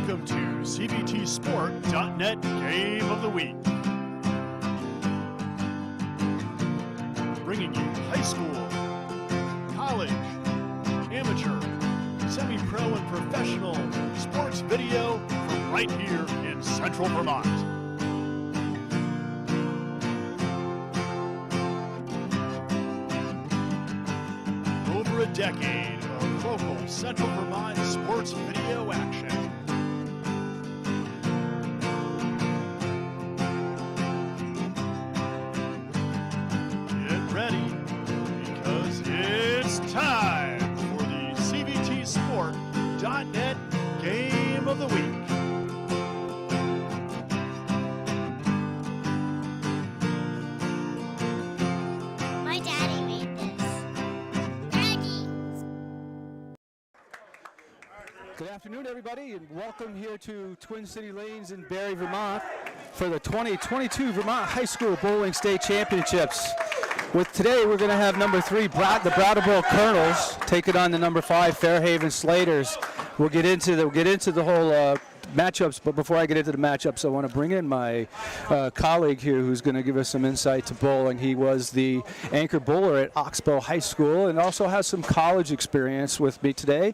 Welcome to CBTSport.net Game of the Week. Bringing you high school, college, amateur, semi-pro, and professional sports video from right here in Central Vermont. Over a decade of local Central Vermont sports video action. Get ready, because it's time for the CBTSport.net Game of the Week. My daddy made this. Daddy! Good afternoon, everybody, and welcome here to Twin City Lanes in Barre, Vermont for the 2022 Vermont High School Bowling State Championships. With today, we're going to have number 3, the Brattleboro Colonels, take it on the number 5, Fairhaven Slaters. We'll get into the whole matchups, but before I get into the matchups, I want to bring in my colleague here who's going to give us some insight to bowling. He was the anchor bowler at Oxbow High School and also has some college experience with me today.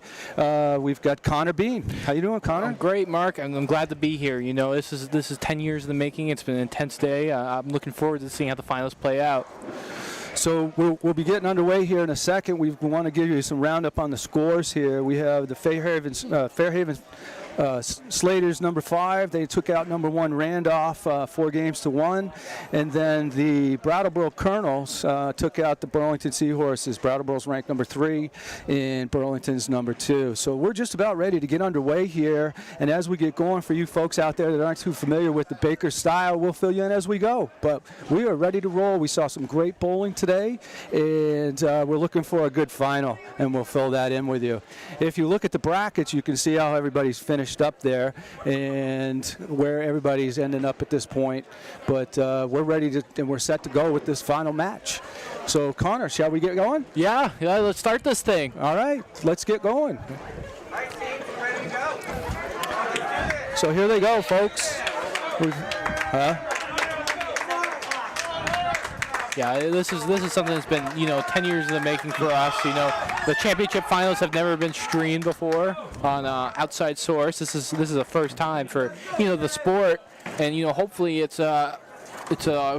We've got Connor Bean. How you doing, Connor? I'm great, Mark. I'm glad to be here. You know, this is 10 years in the making. It's been an intense day. I'm looking forward to seeing how the finals play out. So we'll be getting underway here in a second. We want to give you some roundup on the scores here. We have the Fairhaven Slaters number 5. They took out number 1 Randolph 4-1, and then the Brattleboro Colonels took out the Burlington Seahorses. Brattleboro's ranked number 3 and Burlington's number 2. So we're just about ready to get underway here, and as we get going, for you folks out there that aren't too familiar with the Baker style, we'll fill you in as we go. But we are ready to roll. We saw some great bowling today, and we're looking for a good final, and we'll fill that in with you. If you look at the brackets, you can see how everybody's finished up there and where everybody's ending up at this point, but we're ready to and we're set to go with this final match. So Connor, shall we get going? Yeah, let's start this thing. All right, let's get going. So here they go, folks. Yeah, this is something that's been 10 years in the making for us. The championship finals have never been streamed before on outside source. This is the first time for the sport, and hopefully it's a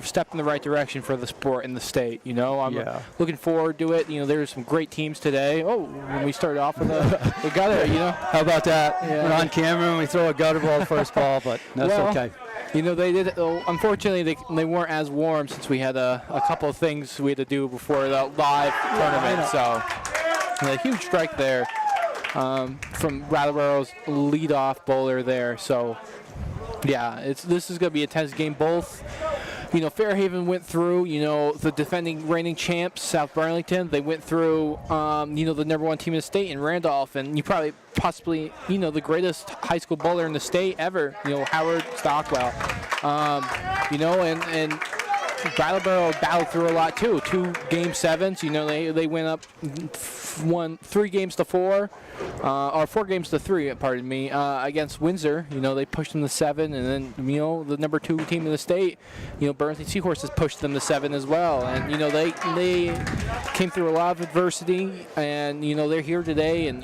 step in the right direction for the sport in the state. I'm looking forward to it. There's some great teams today. Oh, when we started off with a gutter, How about that? Yeah. We're on camera and we throw a gutter ball first ball, but that's okay. They did. Unfortunately, they weren't as warm since we had a couple of things we had to do before the live tournament. So a huge strike there from Brattleboro's leadoff bowler there. So yeah, this is going to be a tense game. Both. Fairhaven went through, the defending reigning champs, South Burlington. They went through, the number 1 team in the state in Randolph, and possibly, the greatest high school bowler in the state ever, Howard Stockwell. And Brattleboro battled through a lot too. 2 game 7s. They went up 3-4, or 4-3, pardon me, against Windsor. They pushed them to 7, and then the number 2 team in the state, Burlington Seahorses pushed them to 7 as well. And they came through a lot of adversity, and they're here today, and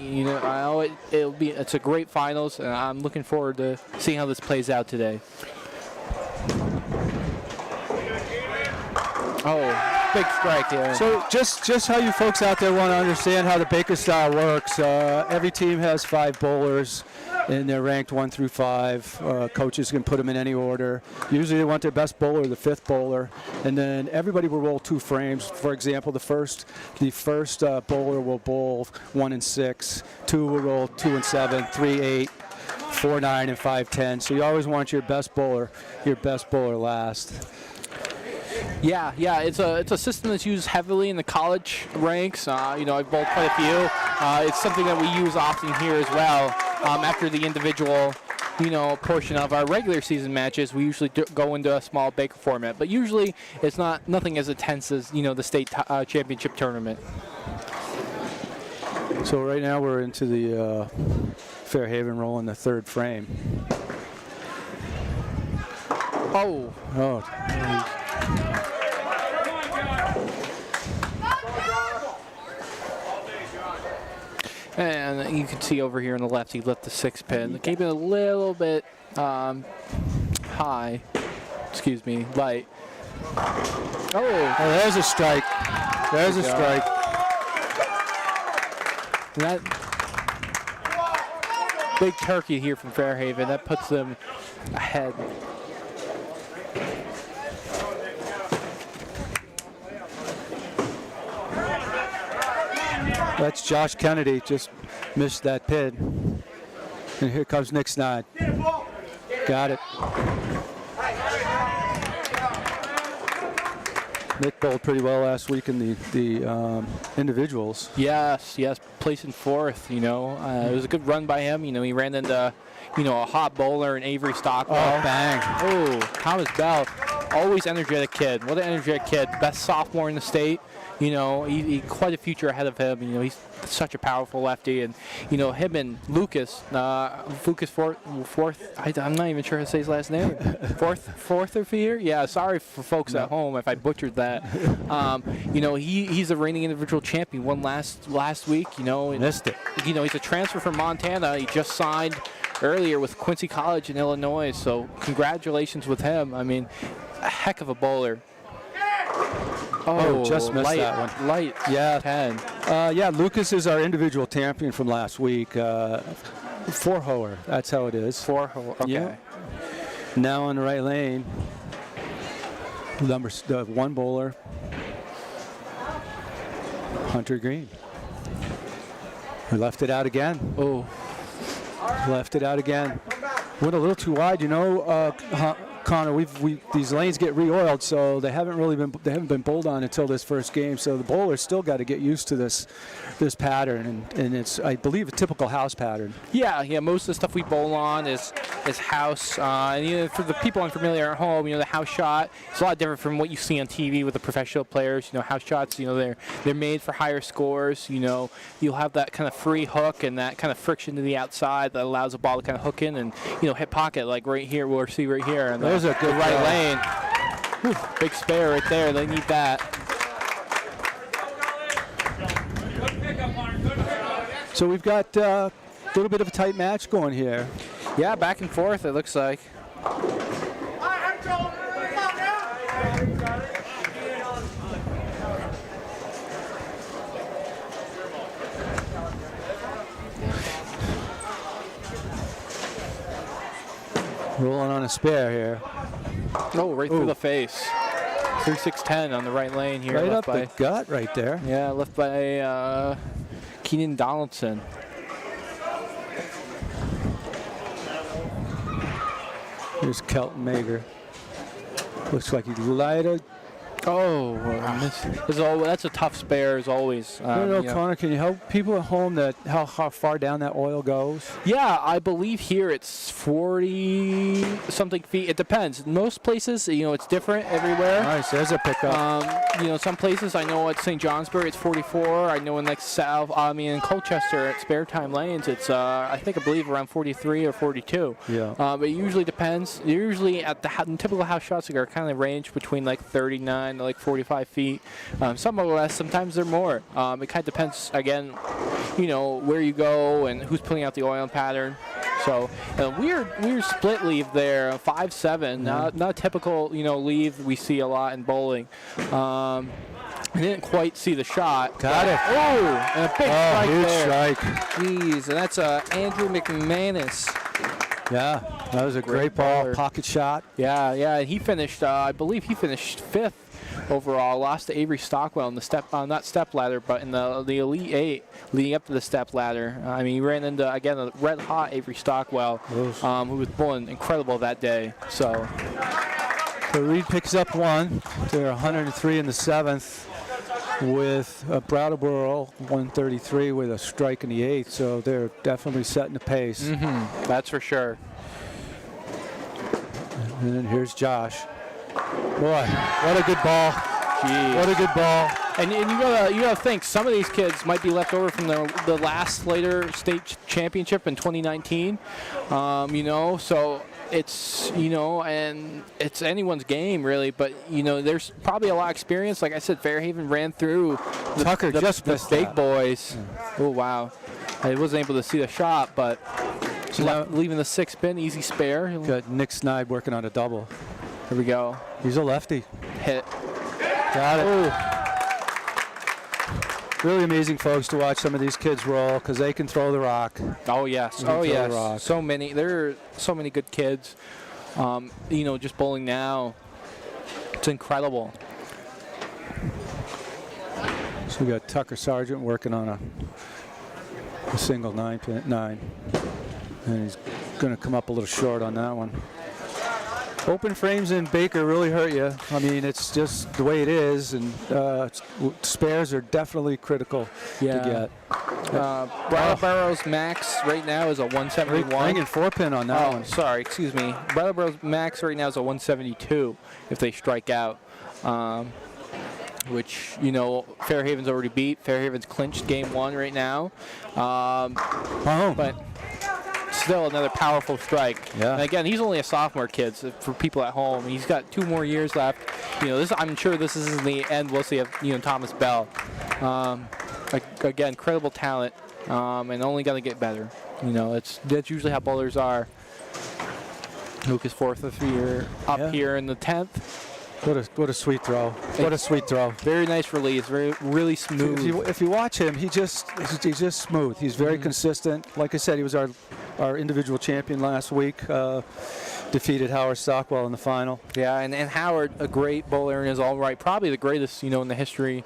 it's a great finals, and I'm looking forward to seeing how this plays out today. Oh, big strike here. So just how you folks out there want to understand how the Baker style works, every team has 5 bowlers, and they're ranked 1 through 5. Coaches can put them in any order. Usually they want their best bowler, the 5th bowler, and then everybody will roll 2 frames. For example, the first bowler will bowl 1 and 6, 2 will roll 2 and 7, 3, 8, 4, 9, and 5, 10. So you always want your best bowler last. Yeah, it's a system that's used heavily in the college ranks. I've bowled quite a few. It's something that we use often here as well. After the individual, portion of our regular season matches, we usually go into a small Baker format. But usually, it's nothing as intense as the state championship tournament. So right now we're into the Fairhaven roll in the third frame. Oh, Oh, and you can see over here on the left, he left the 6 pin. Keep it a little bit high. Excuse me, light. Oh, there's a strike. There's a Good job. strike. that big turkey here from Fairhaven, that puts them ahead. That's Josh Kennedy, just missed that pin. And here comes Nick Snide. Got it. Nick bowled pretty well last week in the individuals. Yes, placing fourth, you know. It was a good run by him. You know, he ran into, you know, a hot bowler in Avery Stockwell. Oh, bang. Oh, Thomas Bell, always energetic kid. What an energetic kid. Best sophomore in the state. You know, he quite a future ahead of him. You know, he's such a powerful lefty. And, you know, him and Lucas fourth, I'm not even sure how to say his last name. Fourth of here? Yeah, sorry for folks at home if I butchered that. You know, he's the reigning individual champion. Won last week, you know. And, Missed it. you know, he's a transfer from Montana. He just signed earlier with Quincy College in Illinois. So congratulations with him. I mean, a heck of a bowler. Oh, just missed that one. Light. Yeah. 10. Yeah, Lucas is our individual champion from last week. Four-hoer, that's how it is. Okay. Yeah. Now on the right lane, the one bowler, Hunter Green. We left it out again. Oh. Left it out again. Went a little too wide, you know, Connor. These lanes get re-oiled, so they haven't been bowled on until this first game. So the bowler's still got to get used to this pattern, and it's, I believe, a typical house pattern. Yeah. Most of the stuff we bowl on is house. And you know, for the people unfamiliar at home, you know, the house shot is a lot different from what you see on TV with the professional players. You know, house shots, you know, they're made for higher scores. You know, you'll have that kind of free hook and that kind of friction to the outside that allows the ball to kind of hook in and, you know, hit pocket like right here. We'll see right here. And there's a good right lane. Whew, big spare right there. They need that. So we've got a little bit of a tight match going here. Yeah, back and forth it looks like. Rolling on a spare here. Oh, right through the face. 3-6-10 on the right lane here. Right left up by, the gut right there. yeah, left by Keenan Donaldson. Here's Kelton Mager. Looks like he lighted. Oh, that's a tough spare as always. I don't know, you know. Connor, can you help people at home that how far down that oil goes? Yeah, I believe here it's 40-something feet. It depends. In most places, you know, it's different everywhere. Nice, there's a pickup. You know, some places I know at St. Johnsbury it's 44. I know in like in Colchester at Spare Time Lanes it's I believe around 43 or 42. Yeah. But it usually depends. Usually at the typical house shots are kind of range between like 39 to like 45 feet. Some are less. Sometimes they're more. It kind of depends again, you know, where you go and who's putting out the oil pattern. So weird split leave there, 5-7. Not a typical, you know, leave we see a lot in bowling. I didn't quite see the shot. Got it. Oh, and a big strike huge there. strike. Jeez, and that's Andrew McManus. Yeah, that was a great ball, baller. pocket shot. Yeah. He finished. I believe he finished 5th overall. Lost to Avery Stockwell in the not step ladder, but in the Elite 8 leading up to the step ladder. I mean, he ran into again a red hot Avery Stockwell, who was bowling incredible that day. So Reed picks up one. They're 103 in the 7th. With Brattleboro 133 with a strike in the 8th, so they're definitely setting the pace. that's for sure. And then here's Josh. Boy, what a good ball. Jeez. What a good ball. And you gotta think some of these kids might be left over from the last Slater State Championship in 2019. So it's and it's anyone's game really. But there's probably a lot of experience. Like I said, Fairhaven ran through Tucker just the missed big that. boys. Oh wow, I wasn't able to see the shot, but leaving the 6 pin, easy spare. Got Nick Snide working on a double. Here we go. He's a lefty. Hit. Got it. Oh. Really amazing, folks, to watch some of these kids roll because they can throw the rock. Oh yes. Throw Oh the yes. rock. So many. There are so many good kids. Just bowling now. It's incredible. So we got Tucker Sargent working on a single 9-pin, and he's going to come up a little short on that one. Open frames in Baker really hurt you. I mean, it's just the way it is, and spares are definitely critical to get. Brattleboro's max right now is a 171. Hanging 4-pin on that Oh, one. sorry, excuse me. Brattleboro's max right now is a 172 if they strike out. Which, Fairhaven's already beat. Fairhaven's clinched game 1 right now. But still another powerful strike. Yeah. And again, he's only a sophomore kid, so for people at home. He's got 2 more years left. I'm sure this isn't the end we'll see of Thomas Bell. Again, incredible talent, and only going to get better. That's usually how bowlers are. Lucas fourth of the year up here in the 10th. What a sweet throw. What a sweet throw. Very nice release. Really smooth. If you watch him, he's just smooth. He's very consistent. Like I said, he was our individual champion last week. Defeated Howard Stockwell in the final. Yeah, and Howard, a great bowler in his all right. Probably the greatest, in the history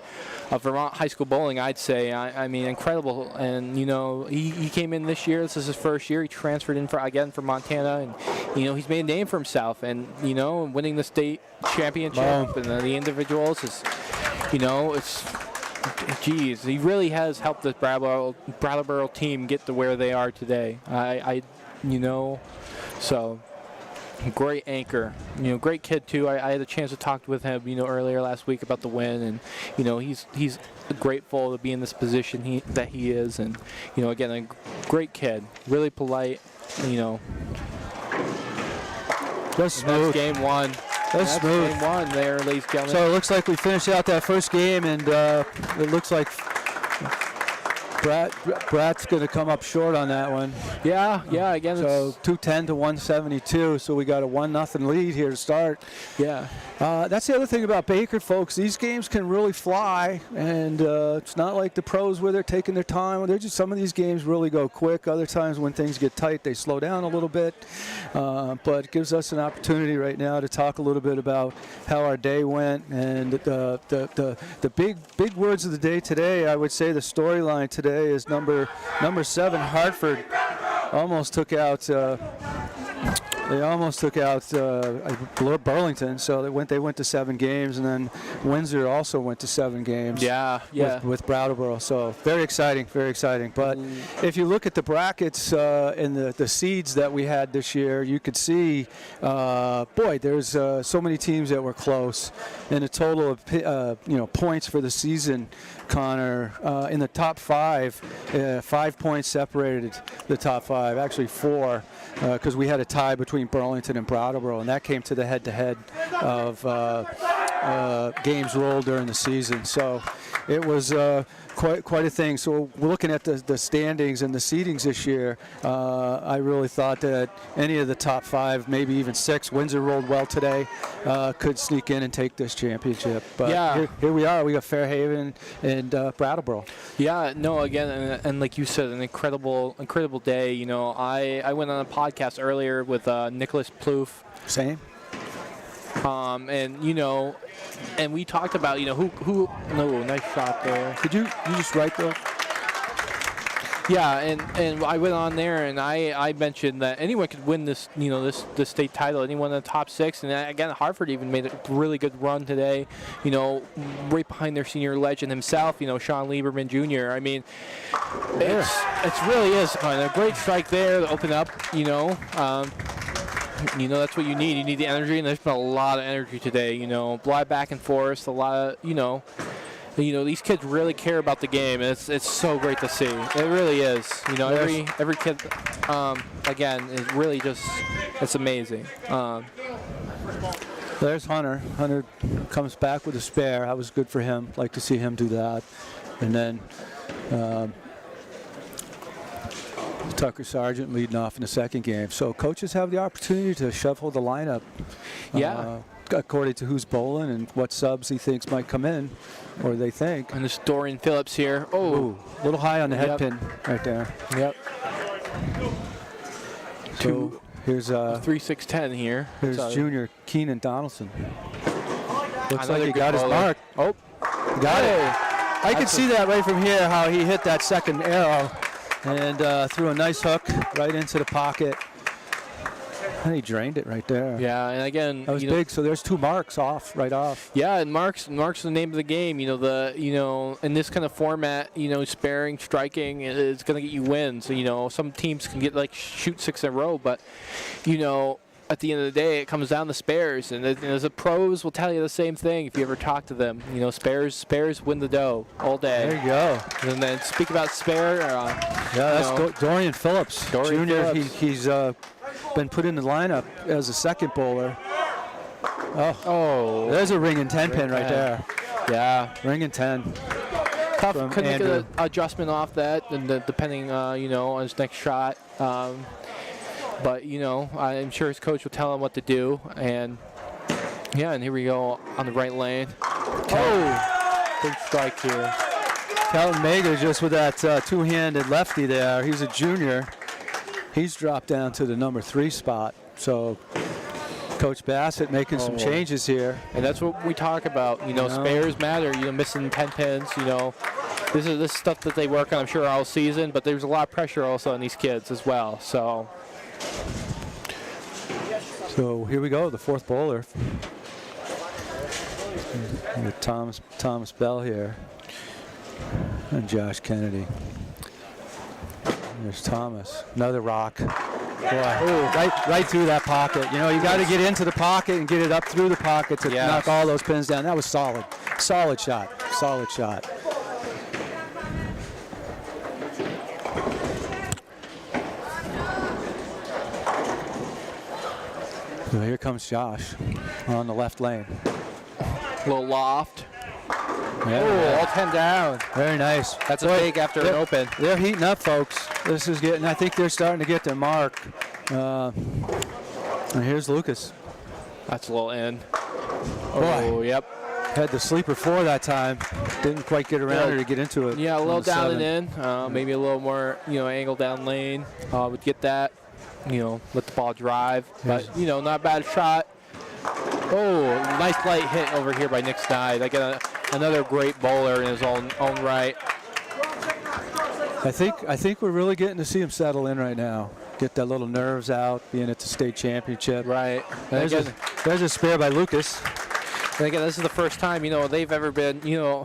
of Vermont high school bowling, I'd say. I mean, incredible. And, he came in this year. This is his first year. He transferred in from Montana. And, he's made a name for himself. And, winning the state championship and the individuals is, geez, he really has helped this Brattleboro team get to where they are today. So great anchor, great kid too. I had a chance to talk with him, earlier last week about the win, and he's grateful to be in this position that he is, and again, a great kid, really polite, That's smooth. That's game 1. That's smooth. Game 1 there, ladies and gentlemen. So it looks like we finished out that first game, and it looks like Brat's going to come up short on that one. Yeah. Again, so 210 to 172. So we got a 1-0 lead here to start. Yeah. That's the other thing about Baker, folks. These games can really fly, and it's not like the pros where they're taking their time. Some of these games really go quick. Other times when things get tight, they slow down a little bit. But it gives us an opportunity right now to talk a little bit about how our day went, and the big words of the day today. I would say the storyline today is number 7 Hartford almost took out. They almost took out Burlington, so they went to 7 games, and then Windsor also went to 7 games. Yeah. With Brattleboro, so very exciting. But if you look at the brackets and the seeds that we had this year, you could see, there's so many teams that were close, and a total of points for the season. Connor, in the top 5, 5 points separated the top 5, actually 4, because we had a tie between Burlington and Brattleboro, and that came to the head-to-head of games rolled during the season. So it was quite a thing. So we're looking at the standings and the seedings this year. I really thought that any of the top 5, maybe even 6, Windsor rolled well today, could sneak in and take this championship. But here we are. We got Fairhaven and Brattleboro. Yeah, no, again, and like you said, an incredible day. I went on a podcast earlier with Nicholas Plouffe. Same. And we talked about, who no, nice shot there. Could you just write though? Yeah, and I went on there and I mentioned that anyone could win this, this state title, anyone in the top 6. And again, Hartford even made a really good run today, right behind their senior legend himself, Sean Lieberman Jr. I mean, it really is a great strike there to open up, that's what you need. You need the energy, and there's been a lot of energy today. Bly back and forth, a lot of, you know, these kids really care about the game, and it's so great to see. It really is. You know, every kid, again, is really just, it's amazing. There's Hunter. Hunter comes back with a spare. That was good for him. Like to see him do that. And then Tucker Sargent leading off in the second game. So coaches have the opportunity to shuffle the lineup. Yeah. According to who's bowling and what subs he thinks might come in, or they think. And there's Dorian Phillips here. Oh, Ooh, a little high on the head Yep. pin right there. Yep. So here's 3-6-10 here. here's So- junior Keenan Donaldson. Looks Another like he good got his bowler. mark. Oh, Got it. I could That's see that right from here, how he hit that second arrow and threw a nice hook right into the pocket. And he drained it right there. yeah, and again, That was you know, big. So there's 2 marks off, right off. yeah, and marks the name of the game. You know, in this kind of format, you know, sparing, striking is going to get you wins. So, you know, some teams can get like shoot 6 in a row, but you know, at the end of the day, it comes down to spares, and as the pros will tell you the same thing if you ever talk to them. You know, spares win the dough all day. There you go. And then speak about spare. Yeah, that's know, Dorian Phillips. Dorian Junior, Phillips. he's been put in the lineup as a second bowler. oh, There's a ring and 10 pin right 10. there. yeah. Ring and 10. Tough. From Couldn't Andrew. get an adjustment off that, and depending, you know, on his next shot. But you know, I'm sure his coach will tell him what to do. And yeah, and here we go on the right lane. Oh, big strike here. Kelton Mager just with that two-handed lefty there. He's a junior. He's dropped down to the number 3 spot. So Coach Bassett making some changes here. And that's what we talk about. You know, spares matter. You know, missing 10 pins. You know, this is stuff that they work on, I'm sure, all season. But there's a lot of pressure also on these kids as well. So here we go, the 4th bowler. With Thomas Bell here. And Josh Kennedy. There's Thomas. Another rock. Boy, right through that pocket. You know, you got to get into the pocket and get it up through the pocket to Yes. knock all those pins down. That was solid. Solid shot. Solid shot. So here comes Josh on the left lane. little loft. Yeah. Oh, all 10 down. Very nice. That's a Boy, big after an open. They're heating up, folks. This is getting, I think they're starting to get their mark. And here's Lucas. That's a little in. Boy. Oh, yep. Had the sleeper 4 that time. Didn't quite get around her to get into it. Yeah, a on little the down 7. and in. Maybe a little more, you know, angle down lane. Would get that. You know, let the ball drive. But, you know, not a bad shot. Oh, nice light hit over here by Nick Snyde. I got another great bowler in his own right. I think we're really getting to see him settle in right now. Get that little nerves out, being at the state championship. Right. And There's a spare by Lucas. And again, this is the first time, you know, they've ever been, you know,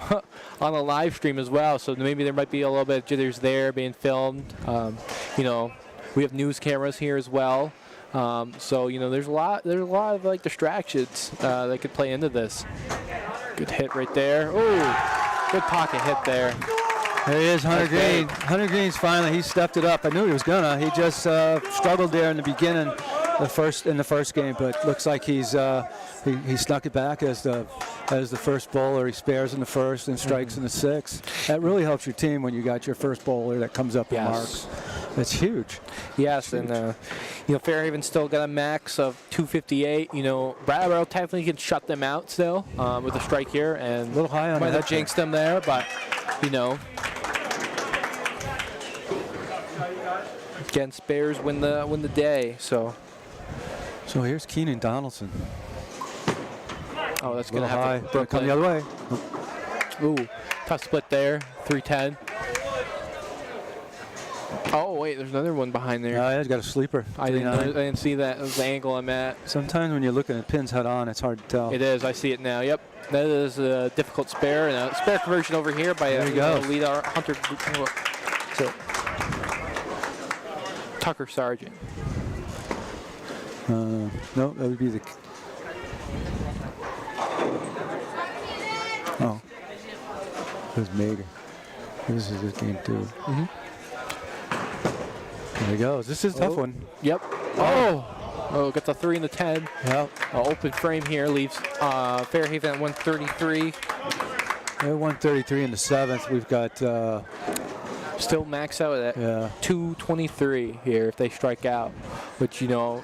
on a live stream as well. So maybe there might be a little bit of jitters there being filmed. You know, we have news cameras here as well. So, you know, there's a lot of like distractions that could play into this. Good hit right there. Oh, good pocket hit there. There he is, Hunter That's great. Green. Hunter Green's finally, he stepped it up. I knew he was gonna. He just struggled there in the beginning, in the first game, but looks like he snuck it back as the first bowler. He spares in the first and strikes in the 6th. That really helps your team when you got your first bowler that comes up and marks. That's huge. Yes, and you know, Fairhaven still got a max of 258. You know, Brattleboro technically can shut them out still with a strike here, and A little high on might the have head jinxed them there, but you know, again, spares win the day. So here's Keenan Donaldson. oh, that's A gonna little high. have to Gonna come the other way. Ooh, tough split there. 310. Oh wait, there's another one behind there. Yeah, he's got a sleeper. I 3-9. didn't see that. That was the angle I'm at. Sometimes when you're looking at pins head on, it's hard to tell. It is. I see it now. Yep. That is a difficult spare, and a spare conversion over here by There you go. lead our Hunter. So Tucker Sargent. No, that would be the. Oh. Goes Mager. This is his game too. There he goes. This is a tough one. Yep. Oh, gets a 3 and the 10. Yep. Open frame here leaves Fairhaven at 133. 133 in the 7th. We've got Still max out at 223 here if they strike out, which, you know,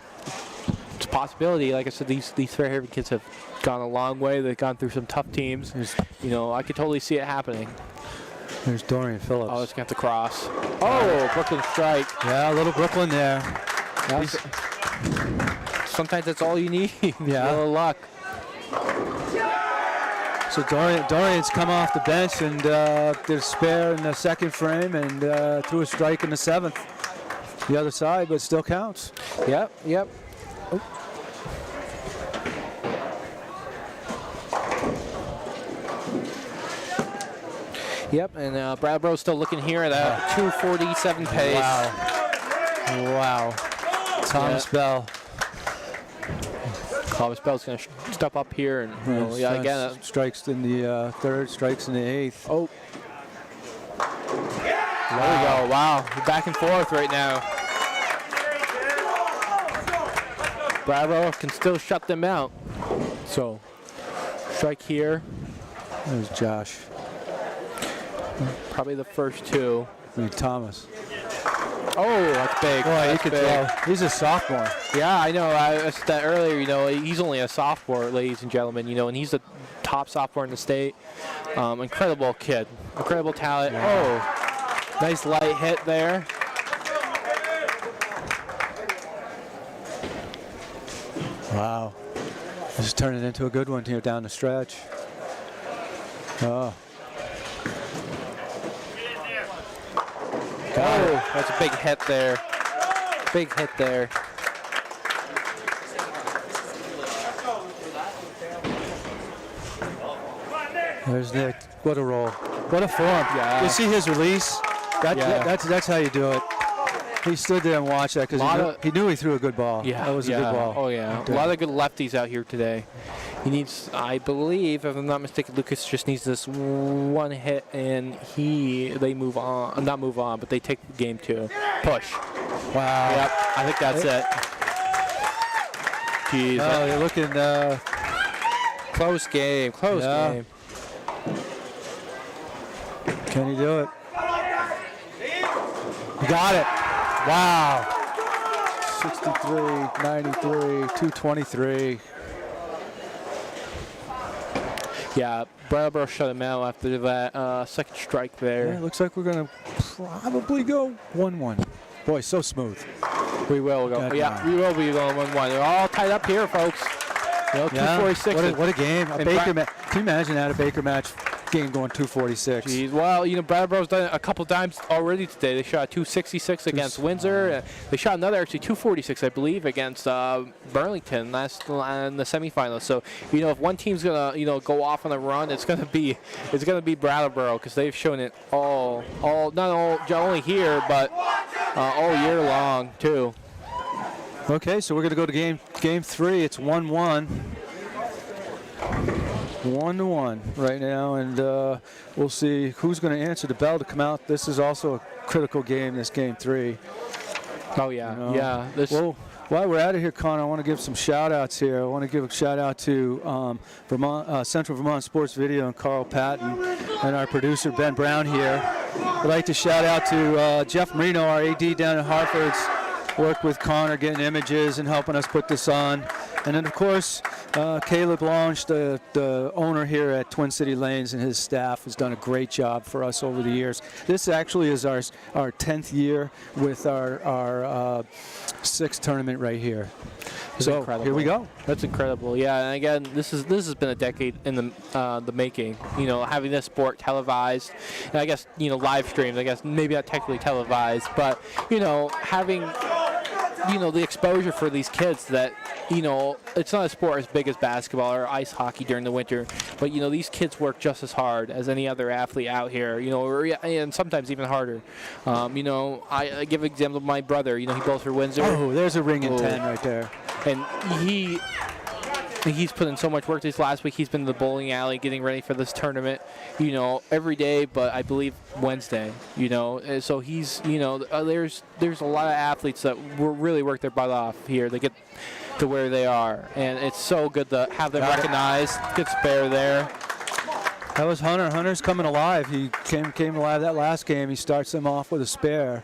it's a possibility. Like I said, these Fairhaven kids have gone a long way. They've gone through some tough teams. You know, I could totally see it happening. There's Dorian Phillips. Oh, it's going to have to cross. Oh, Brooklyn strike. Yeah, a little Brooklyn there. Sometimes that's all you need. Yeah. A little luck. So Dorian's come off the bench and did a spare in the 2nd frame and threw a strike in the 7th. The other side, but still counts. Yep. Oh. Yep, and Bradbro's still looking here at a 2:47 pace. Wow. Thomas Bell. Thomas Bell's going to step up here and again. Strikes in the 3rd, strikes in the 8th. Oh. There we go. Wow. Back and forth right now. Bravo can still shut them out. So, strike here. There's Josh. Probably the first 2. Thomas. Oh, that's big. Boy, that's he could throw. He's a sophomore. Yeah, I know. I said that earlier. You know, he's only a sophomore, ladies and gentlemen. You know, and he's the top sophomore in the state. Incredible kid. Incredible talent. Yeah. Oh, nice light hit there. Wow. This is turning into a good one here down the stretch. Oh. Oh, that's a big hit there. Big hit there. There's Nick. What a roll. What a form. Yeah. You see his release? That's how you do it. He stood there and watched that because he knew he threw a good ball. Yeah. That was a good ball. Oh, yeah. A lot of good lefties out here today. He needs, I believe, if I'm not mistaken, Lucas just needs this one hit, and they move on. Not move on, but they take game 2. Push. Wow. Yep, I think that's it. Jeez. Oh, you're looking close game. Close game. Can he do it? He got it. Wow. 63, 93, 223. Yeah, Brattleboro shut him out after that 2nd strike there. Yeah, looks like we're going to probably go 1-1. Boy, so smooth. We will go. We will be going 1-1. They're all tied up here, folks. You know, 246. What a game. A Baker match. Can you imagine that, a Baker match game going 246? Jeez. Well, you know, Brattleboro's done it a couple times already today. They shot 266 against Windsor. They shot another, actually, 246, I believe, against Burlington in the semifinals. So, you know, if one team's gonna, you know, go off on a run, it's gonna be Brattleboro, because they've shown it not only here, but all year long too. Okay, so we're gonna go to game 3. It's 1-1. 1-1 right now, and we'll see who's going to answer the bell to come out. This is also a critical game, this game 3. Oh, yeah. You know? Yeah. Well, while we're out of here, Connor, I want to give some shout-outs here. I want to give a shout-out to Central Vermont Sports Video and Carl Patton and our producer, Ben Brown here. I'd like to shout out to Jeff Marino, our AD down at Hartford's, worked with Connor getting images and helping us put this on. And then, of course, Caleb Lange, the owner here at Twin City Lanes, and his staff has done a great job for us over the years. This actually is our 10th year with our 6th tournament right here. So incredible. Here we go. That's incredible. Yeah, and again, this has been a decade in the making. You know, having this sport televised, and I guess, you know, live streamed. I guess maybe not technically televised, but, you know, having, you know, the exposure for these kids that, you know, it's not a sport as big as basketball or ice hockey during the winter, but, you know, these kids work just as hard as any other athlete out here, you know, and sometimes even harder. You know, I give an example of my brother. You know, he bowls for Windsor. Oh, there's a ring in 10 right there. And he he's put in so much work this last week. He's been in the bowling alley getting ready for this tournament, every day, but I believe Wednesday, And so he's, there's a lot of athletes that really work their butt off here. They get to where they are, and it's so good to have them recognized. Good spare there. That was Hunter. Hunter's coming alive. He came alive that last game. He starts them off with a spare.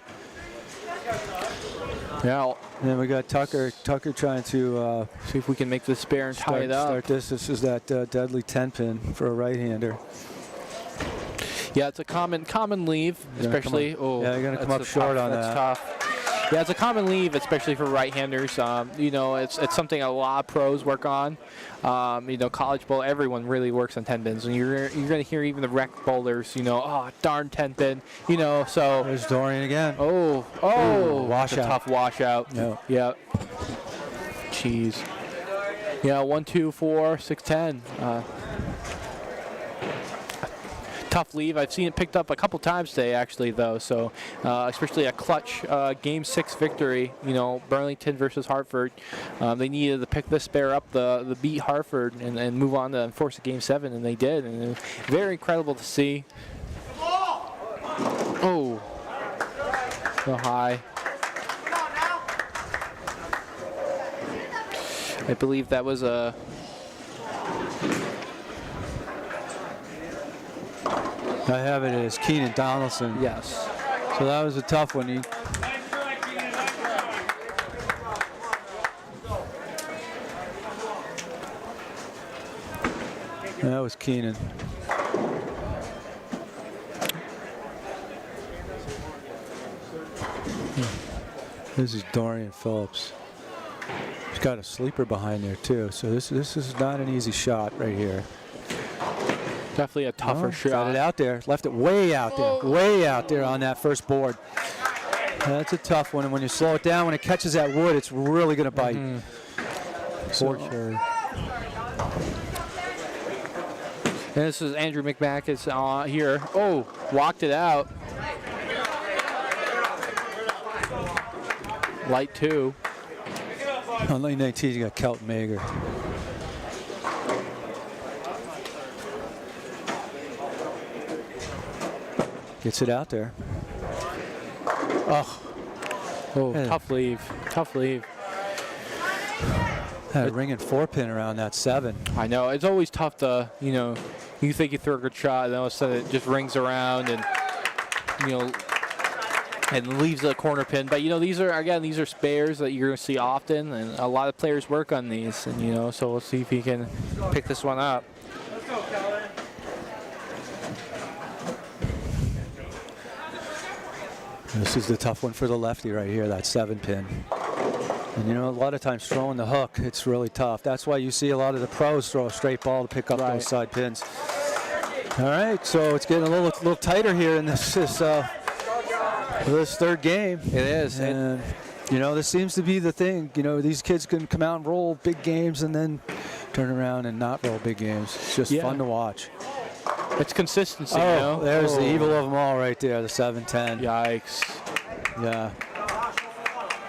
Yeah. And then we got Tucker. Tucker trying to see if we can make this spare and tie it up. Start this. This is that deadly 10-pin for a right-hander. Yeah, it's a common leave, especially. Yeah, you're gonna come up short on that. That's tough. Yeah, it's a common leave, especially for right-handers. It's something a lot of pros work on. College bowl, everyone really works on 10 pins, and you're going to hear even the rec bowlers, darn 10 pin, So there's Dorian again. Oh, washout. A tough washout. Yeah. Jeez. Yeah, 1, 2, 4, 6, 10. Tough leave. I've seen it picked up a couple times today, actually, though. So, especially a clutch Game 6 victory. Burlington versus Hartford. They needed to pick this spare up, the beat Hartford, and move on to enforce a Game 7, and they did. And very incredible to see. Oh, so high. I believe that was a. I have it as Keenan Donaldson. Yes. So that was a tough one. That was Keenan. This is Dorian Phillips. He's got a sleeper behind there too. So this is not an easy shot right here. Definitely a tougher shot. Got it out there. Left it way out there. Way out there on that first board. That's a tough one. And when you slow it down, when it catches that wood, it's really going to bite. For sure. And this is Andrew McMacus here. Oh, walked it out. Light 2. On lane 19, you got Kelton Mager. Gets it out there. Oh, tough leave. Tough leave. Had a ringing 4-pin around that 7. I know. It's always tough to, you think you throw a good shot, and then all of a sudden it just rings around and, and leaves a corner pin. But, these are spares that you're going to see often, and a lot of players work on these. And, so we'll see if he can pick this one up. This is the tough one for the lefty right here, that 7-pin. And a lot of times throwing the hook, it's really tough. That's why you see a lot of the pros throw a straight ball to pick up those side pins. All right, so it's getting a little tighter here in this third game. It is. And this seems to be the thing. These kids can come out and roll big games and then turn around and not roll big games. It's just fun to watch. It's consistency, There's the evil of them all right there, the 7-10. Yikes.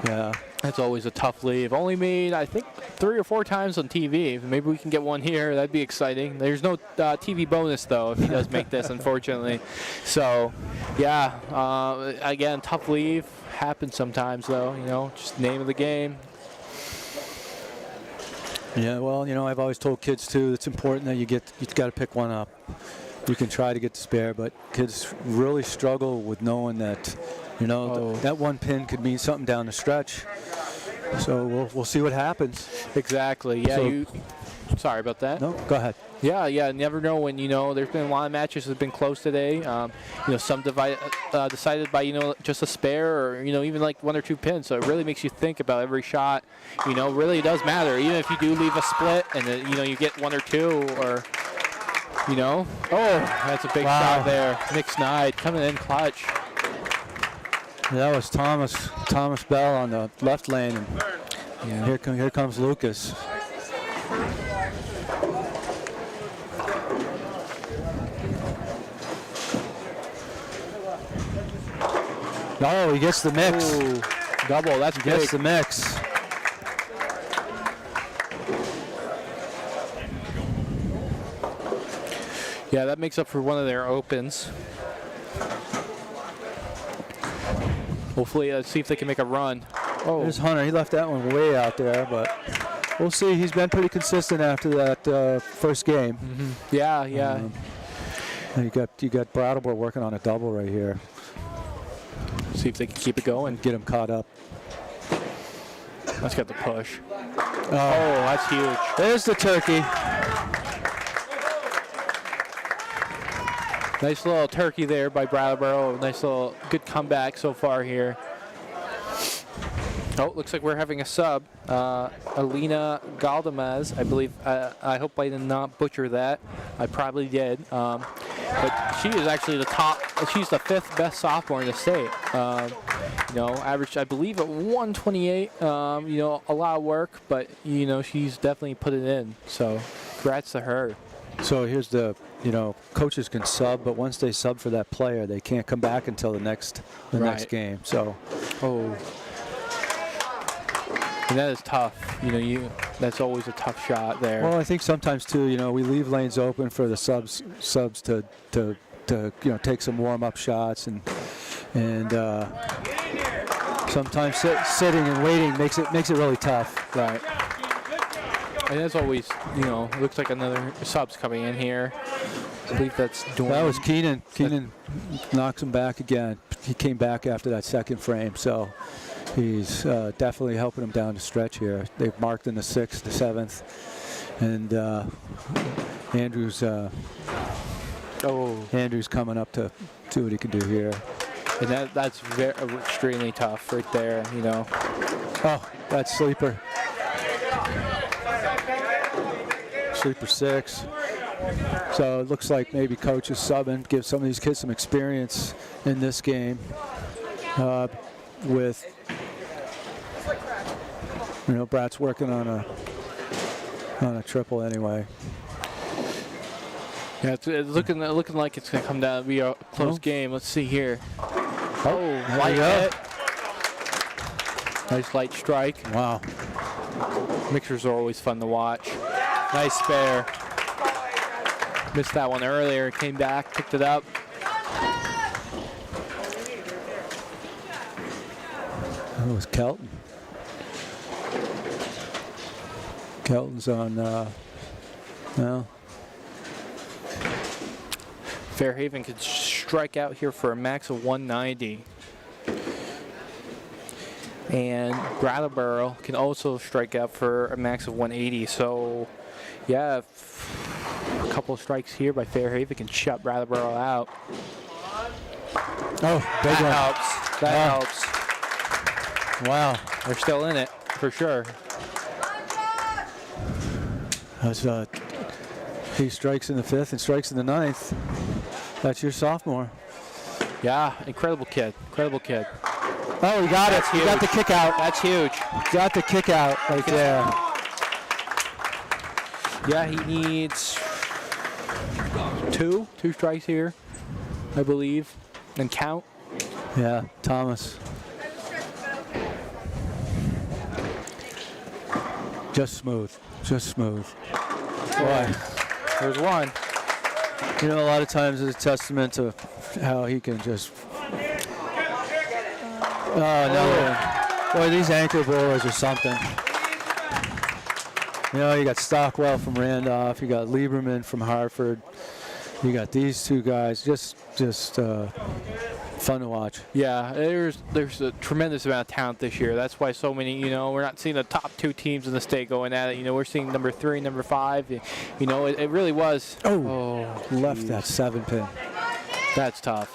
Yeah. That's always a tough leave. Only made, I think, 3 or 4 times on TV. Maybe we can get one here. That'd be exciting. There's no TV bonus, though, if he does make this, unfortunately. So, again, tough leave. Happens sometimes, though, just name of the game. Yeah, well, I've always told kids, too, it's important that you've got to pick one up. You can try to get the spare, but kids really struggle with knowing that, that 1 pin could mean something down the stretch. So we'll see what happens. Exactly. Yeah. Sorry about that. No, go ahead. Yeah. Never know when there's been a lot of matches that have been close today. Some decided by just a spare or even like 1 or 2 pins. So it really makes you think about every shot. Really it does matter. Even if you do leave a split and you get 1 or 2 or. That's a big shot there. Nick Snide coming in clutch. That was Thomas Bell on the left lane. And here comes Lucas. Oh, he gets the mix. Ooh, double, that's big. Gets the mix. Yeah, that makes up for one of their opens. Hopefully, let's see if they can make a run. Oh, There's Hunter. He left that one way out there, but we'll see. He's been pretty consistent after that first game. yeah, yeah. And you got Brattleboro working on a double right here. See if they can keep it going. Get him caught up. Let's get the push. Oh, that's huge. There's the turkey. Nice little turkey there by Brattleboro. Nice little good comeback so far here. Oh, looks like we're having a sub. Alina Galdamez, I believe. I hope I did not butcher that. I probably did. But she is actually the top. She's the 5th best sophomore in the state. You know, averaged, I believe, at 128. You know, a lot of work, but you know, she's definitely put it in. So, congrats to her. So here's the, you know, coaches can sub, but once they sub for that player, they can't come back until the next Right. game. So, Oh. And that is tough. You know, that's always a tough shot there. well, I think sometimes too, you know, we leave lanes open for the subs to you know, take some warm-up shots, and sometimes sitting and waiting makes it really tough. Right. And as always, you know, it looks like another sub's coming in here. I believe that's Dorn. That was Keenan. Keenan knocks him back again. He came back after that second frame, so he's definitely helping him down the stretch here. They've marked in the 6th, the 7th, and Andrew's Andrew's coming up to see what he can do here. And that's very, extremely tough right there, you know. Oh, that's sleeper. Sleeper 6. So it looks like maybe coach is subbing, give some of these kids some experience in this game. With, you know, Brat's working on a triple anyway. Yeah, it's looking like it's going to come down to be a close game. Let's see here. Oh, there light we go. hit. Nice light strike. Wow. Mixers are always fun to watch. Nice spare. Missed that one earlier. Came back, picked it up. That was Kelton. Kelton's on, well, Fairhaven could strike out here for a max of 190. And Brattleboro can also strike out for a max of 180. So, yeah, a couple of strikes here by Fairhaven can shut Brattleboro out. oh, big That one. helps. That helps. Wow. They're still in it, for sure. That's he strikes in the 5th and strikes in the 9th. That's your sophomore. Yeah, incredible kid. Incredible kid. Oh, he got it. He got the kick out. That's huge. Got the kick out right there. Yeah, he needs two strikes here, I believe, and count. Yeah, Thomas. Just smooth. Just smooth. Boy. There's one. You know, a lot of times it's a testament to how he can just. Oh, no. Boy, these anchor bowlers are something. You know, you got Stockwell from Randolph. You got Lieberman from Hartford. You got these two guys. Just fun to watch. Yeah, there's a tremendous amount of talent this year. That's why so many, you know, we're not seeing the top 2 teams in the state going at it. You know, we're seeing number 3, number 5. You know, it really was. Oh, left that 7-pin. That's tough.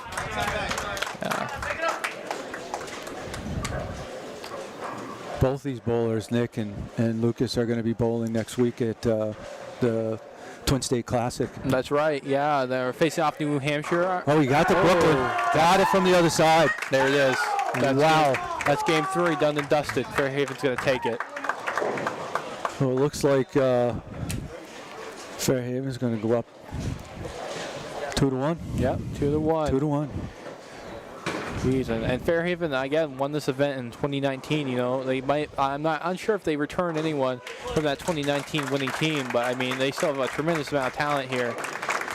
Yeah. Both these bowlers, Nick and Lucas, are going to be bowling next week at the Twin State Classic. That's right. Yeah, they're facing off New Hampshire. Oh, he got the Brooklyn. Got it from the other side. There it is. Wow. That's game 3, done and dusted. Fairhaven's going to take it. Well, it looks like Fairhaven's going to go up 2-1. Yep, 2-1. 2-1. Jeez, and Fairhaven again won this event in 2019. You know, they might. I'm not unsure if they returned anyone from that 2019 winning team, but I mean they still have a tremendous amount of talent here.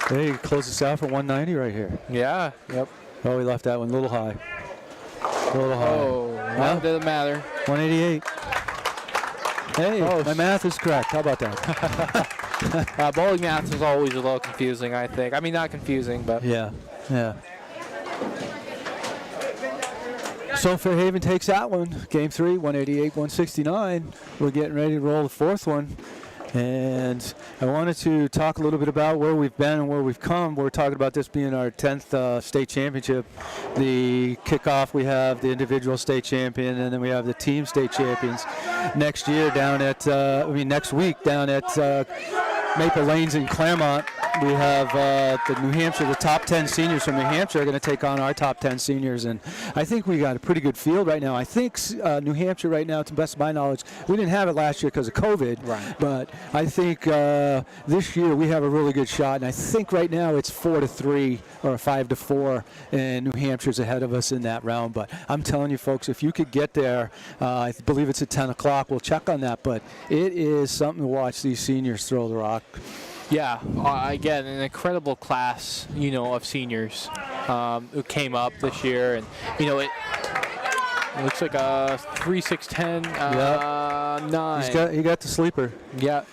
Hey, he closed us out for 190 right here. Yeah. Yep. Oh, we left that one a little high. A little high. Oh, well, it doesn't matter. 188. Hey, my math is correct. How about that? Bowling math is always a little confusing, I think. I mean, not confusing, but. Yeah, yeah. So Fairhaven takes that one. Game 3, 188-169. We're getting ready to roll the fourth one. And I wanted to talk a little bit about where we've been and where we've come. We're talking about this being our 10th state championship. The kickoff, we have the individual state champion, and then we have the team state champions. Next year down at, next week down at Maple Lanes in Claremont, we have the New Hampshire, the top 10 seniors from New Hampshire are going to take on our top 10 seniors. And I think we got a pretty good field right now. I think New Hampshire right now, to the best of my knowledge, we didn't have it last year because of COVID. Right. But I think this year we have a really good shot. And I think right now it's 4-3 or 5-4, and New Hampshire's ahead of us in that round. But I'm telling you, folks, if you could get there, I believe it's at 10 o'clock. We'll check on that. But it is something to watch these seniors throw the rock. Yeah, again, an incredible class, of seniors who came up this year, and it looks like a 3-6-10 9. He got the sleeper. Yeah,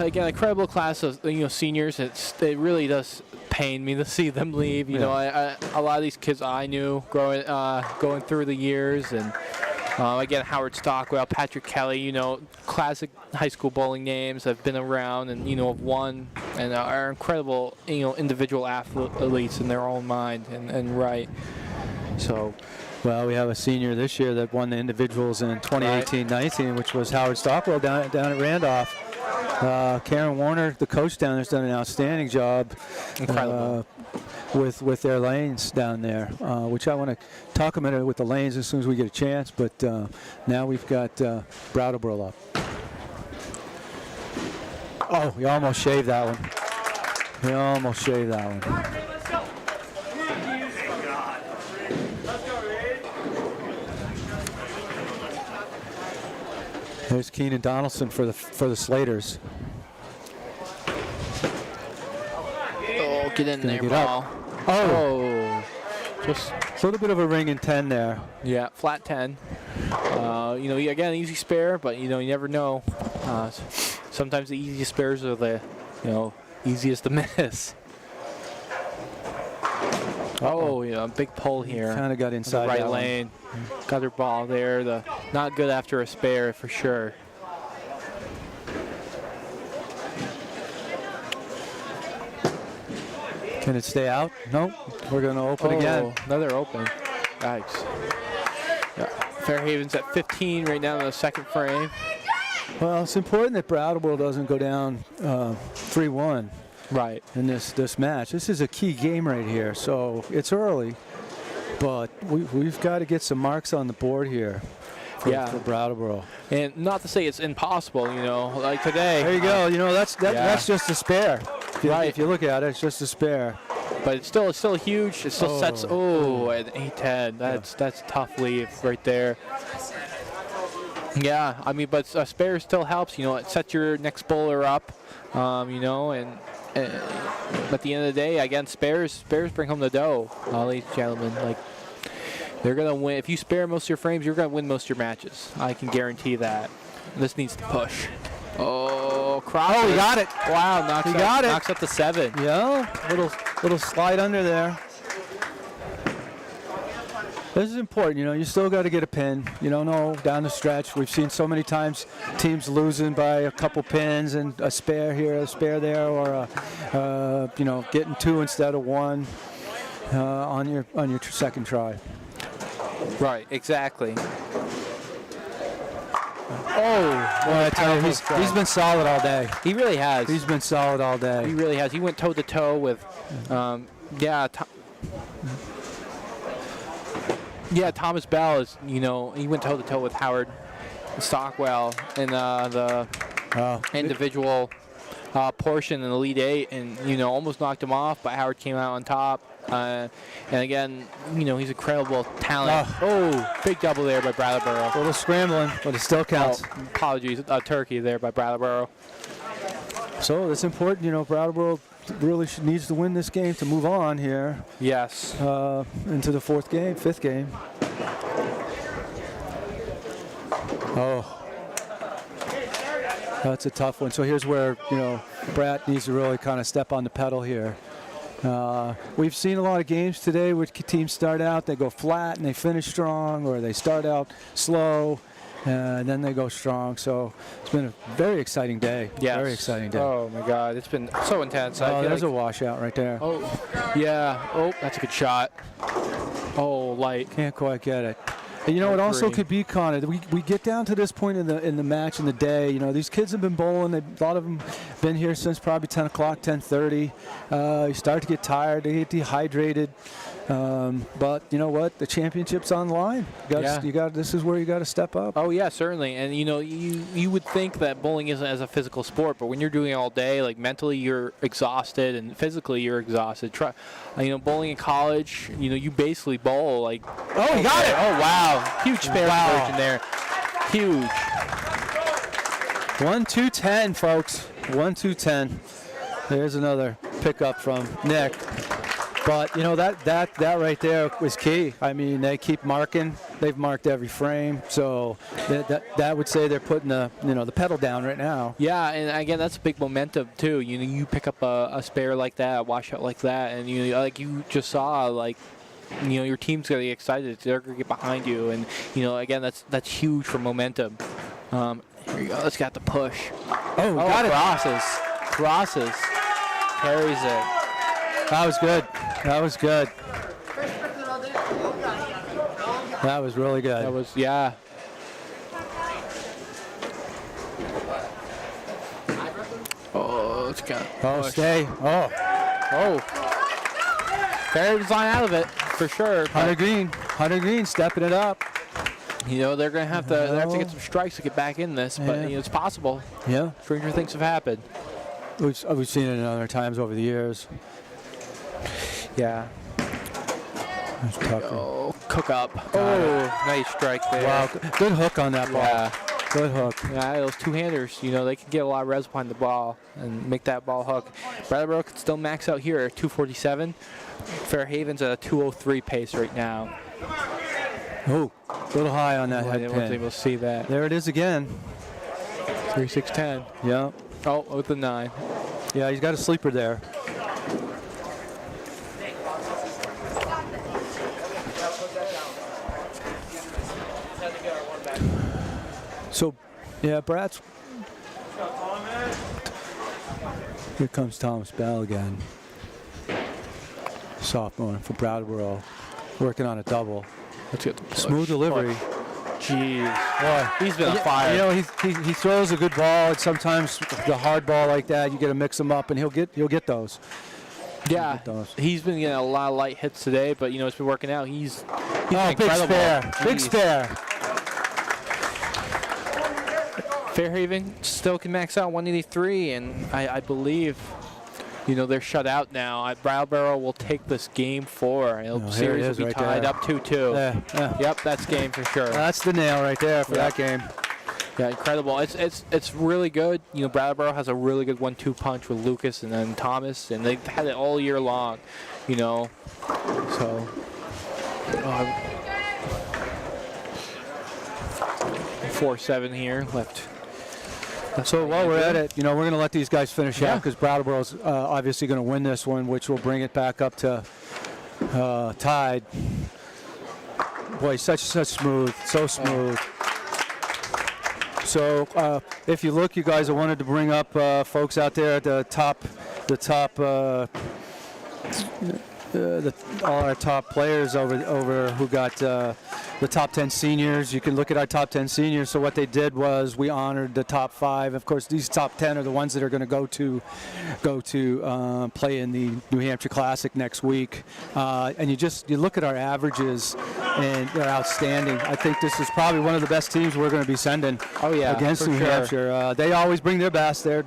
again, incredible class of seniors. It really does pain me to see them leave. A lot of these kids I knew going through the years, and. Again, Howard Stockwell, Patrick Kelly, classic high school bowling names have been around and, have won and are incredible, individual athletes in their own mind and right. So, well, we have a senior this year that won the individuals in 2018-19, which was Howard Stockwell down at Randolph. Karen Warner, the coach down there, has done an outstanding job. Incredible. With their lanes down there, which I want to talk a minute with the lanes as soon as we get a chance. But now we've got Brattleboro up. Oh, he almost shaved that one. He almost shaved that one. There's Keenan Donaldson for the Slaters. Oh, get in there, Get ball. up. Oh, just a little bit of a ring in 10 there. Yeah, flat 10. Again, easy spare, but you never know. Sometimes the easiest spares are the, easiest to miss. Oh, big pull here. Kind of got inside the right that lane. Got her ball there. Not good after a spare for sure. Can it stay out? Nope. We're going to open again. Another open. Yikes. Yeah. Fairhaven's at 15 right now in the second frame. Well, it's important that Brattleboro doesn't go down 3-1 right in this match. This is a key game right here, so it's early, but we've got to get some marks on the board here for Brattleboro. And not to say it's impossible, like today. There you go. That's just a spare. If you look at it, it's just a spare. But it's still huge. It still sets. Oh, at 8-10. That's tough leave right there. Yeah, but a spare still helps. It sets your next bowler up. And at the end of the day, again, spares bring home the dough, ladies and gentlemen. Like they're gonna win. If you spare most of your frames, you're gonna win most of your matches. I can guarantee that. This needs to push. Oh, Crawford. Oh, he got it. Wow, knocks up to 7. Yeah, little slide under there. This is important, you still got to get a pin. You don't know down the stretch. We've seen so many times teams losing by a couple pins and a spare here, a spare there, or getting 2 instead of 1 on your second try. Right, exactly. I tell you, he's been solid all day. He really has. He's been solid all day. He really has. He went toe to toe with, Thomas Bell is, he went toe to toe with Howard Stockwell in the individual portion in the lead 8, and almost knocked him off, but Howard came out on top. And again, he's a incredible talent. Big double there by Brattleboro. A little scrambling, but it still counts. Apologies, turkey there by Brattleboro. So it's important, Brattleboro really needs to win this game to move on here Yes. into the fifth game. Oh, that's a tough one. So here's where, Brat needs to really kind of step on the pedal here. We've seen a lot of games today where teams start out, they go flat and they finish strong, or they start out slow and then they go strong. So it's been a very exciting day. Yes. Very exciting day. Oh my God, it's been so intense. I Oh, feel there's like- a washout right there. Oh, yeah. Oh, that's a good shot. Oh, light. Can't quite get it. And it also agree. could be, Connor, we get down to this point in the match in the day. These kids have been bowling. A lot of them been here since probably 10 o'clock, 10:30. You start to get tired. They get dehydrated. But you know what? The championship's on the line. This is where you got to step up. Oh yeah, certainly. And you would think that bowling isn't as a physical sport, but when you're doing it all day, like mentally you're exhausted and physically you're exhausted. Bowling in college, you basically bowl like. Oh, he got it! Oh wow, huge spare conversion there. Huge. 1-2-10, folks. 1-2-10. There's another pickup from Nick. But that right there was key. I mean, they keep marking. They've marked every frame. So that would say they're putting the pedal down right now. Yeah, and again, that's a big momentum too. You pick up a spare like that, a washout like that, and like you just saw, like your team's gonna get excited. They're gonna get behind you, and again, that's huge for momentum. Here you go. Let's get the push. Oh, got it. Crosses. Carries it. That was good. That was good. That was really good. That was, yeah. Oh, let's go. Oh, stay. Oh, Fair design out of it for sure. Hunter Green stepping it up. They're gonna have to get some strikes to get back in this, but Yeah. it's possible. Yeah, Stranger things have happened. we've seen it other times over the years. Yeah. That's Tucker. Oh, cook up. Oh, nice strike there. Wow, good hook on that ball. Yeah. Good hook. Yeah, those two-handers, they can get a lot of res behind the ball and make that ball hook. Brattleboro can still max out here at 247. Fairhaven's at a 203 pace right now. Oh, a little high on that I head wasn't pin. able to see that. There it is again. 3-6-10. Yeah, Oh, with the 9. yeah, he's got a sleeper there. So, yeah, Brat's. Here comes Thomas Bell again. Sophomore for Brattleboro, working on a double. Let's get the push. Smooth delivery. Jeez. Boy, He's been on fire. He throws a good ball, and sometimes the hard ball like that, you got to mix them up, and he'll get those. Yeah, get those. he's been getting a lot of light hits today, but it's been working out. He's Oh, been big incredible. spare, big Jeez. spare. Fairhaven still can max out 183, and I believe, they're shut out now. Brattleboro will take this game 4. Oh, here Series it will is be right tied there. up 2-2. Yeah. Yep, that's game for sure. That's the nail right there for that game. Yeah, incredible. It's really good. Brattleboro has a really good 1-2 punch with Lucas and then Thomas, and they've had it all year long. So. 4-7 here left. So while we're at it, we're going to let these guys finish Yeah. out because Brattleboro's obviously going to win this one, which will bring it back up to tied. Boy, such smooth, so smooth. So if you look, you guys, I wanted to bring up folks out there at the top, all our top players over who got the top 10 seniors. You can look at our top 10 seniors. So what they did was we honored the top 5. Of course, these top 10 are the ones that are going to go to play in the New Hampshire Classic next week. And you look at our averages, and they're outstanding. I think this is probably one of the best teams we're going to be sending against for New sure. Hampshire. They always bring their best. They're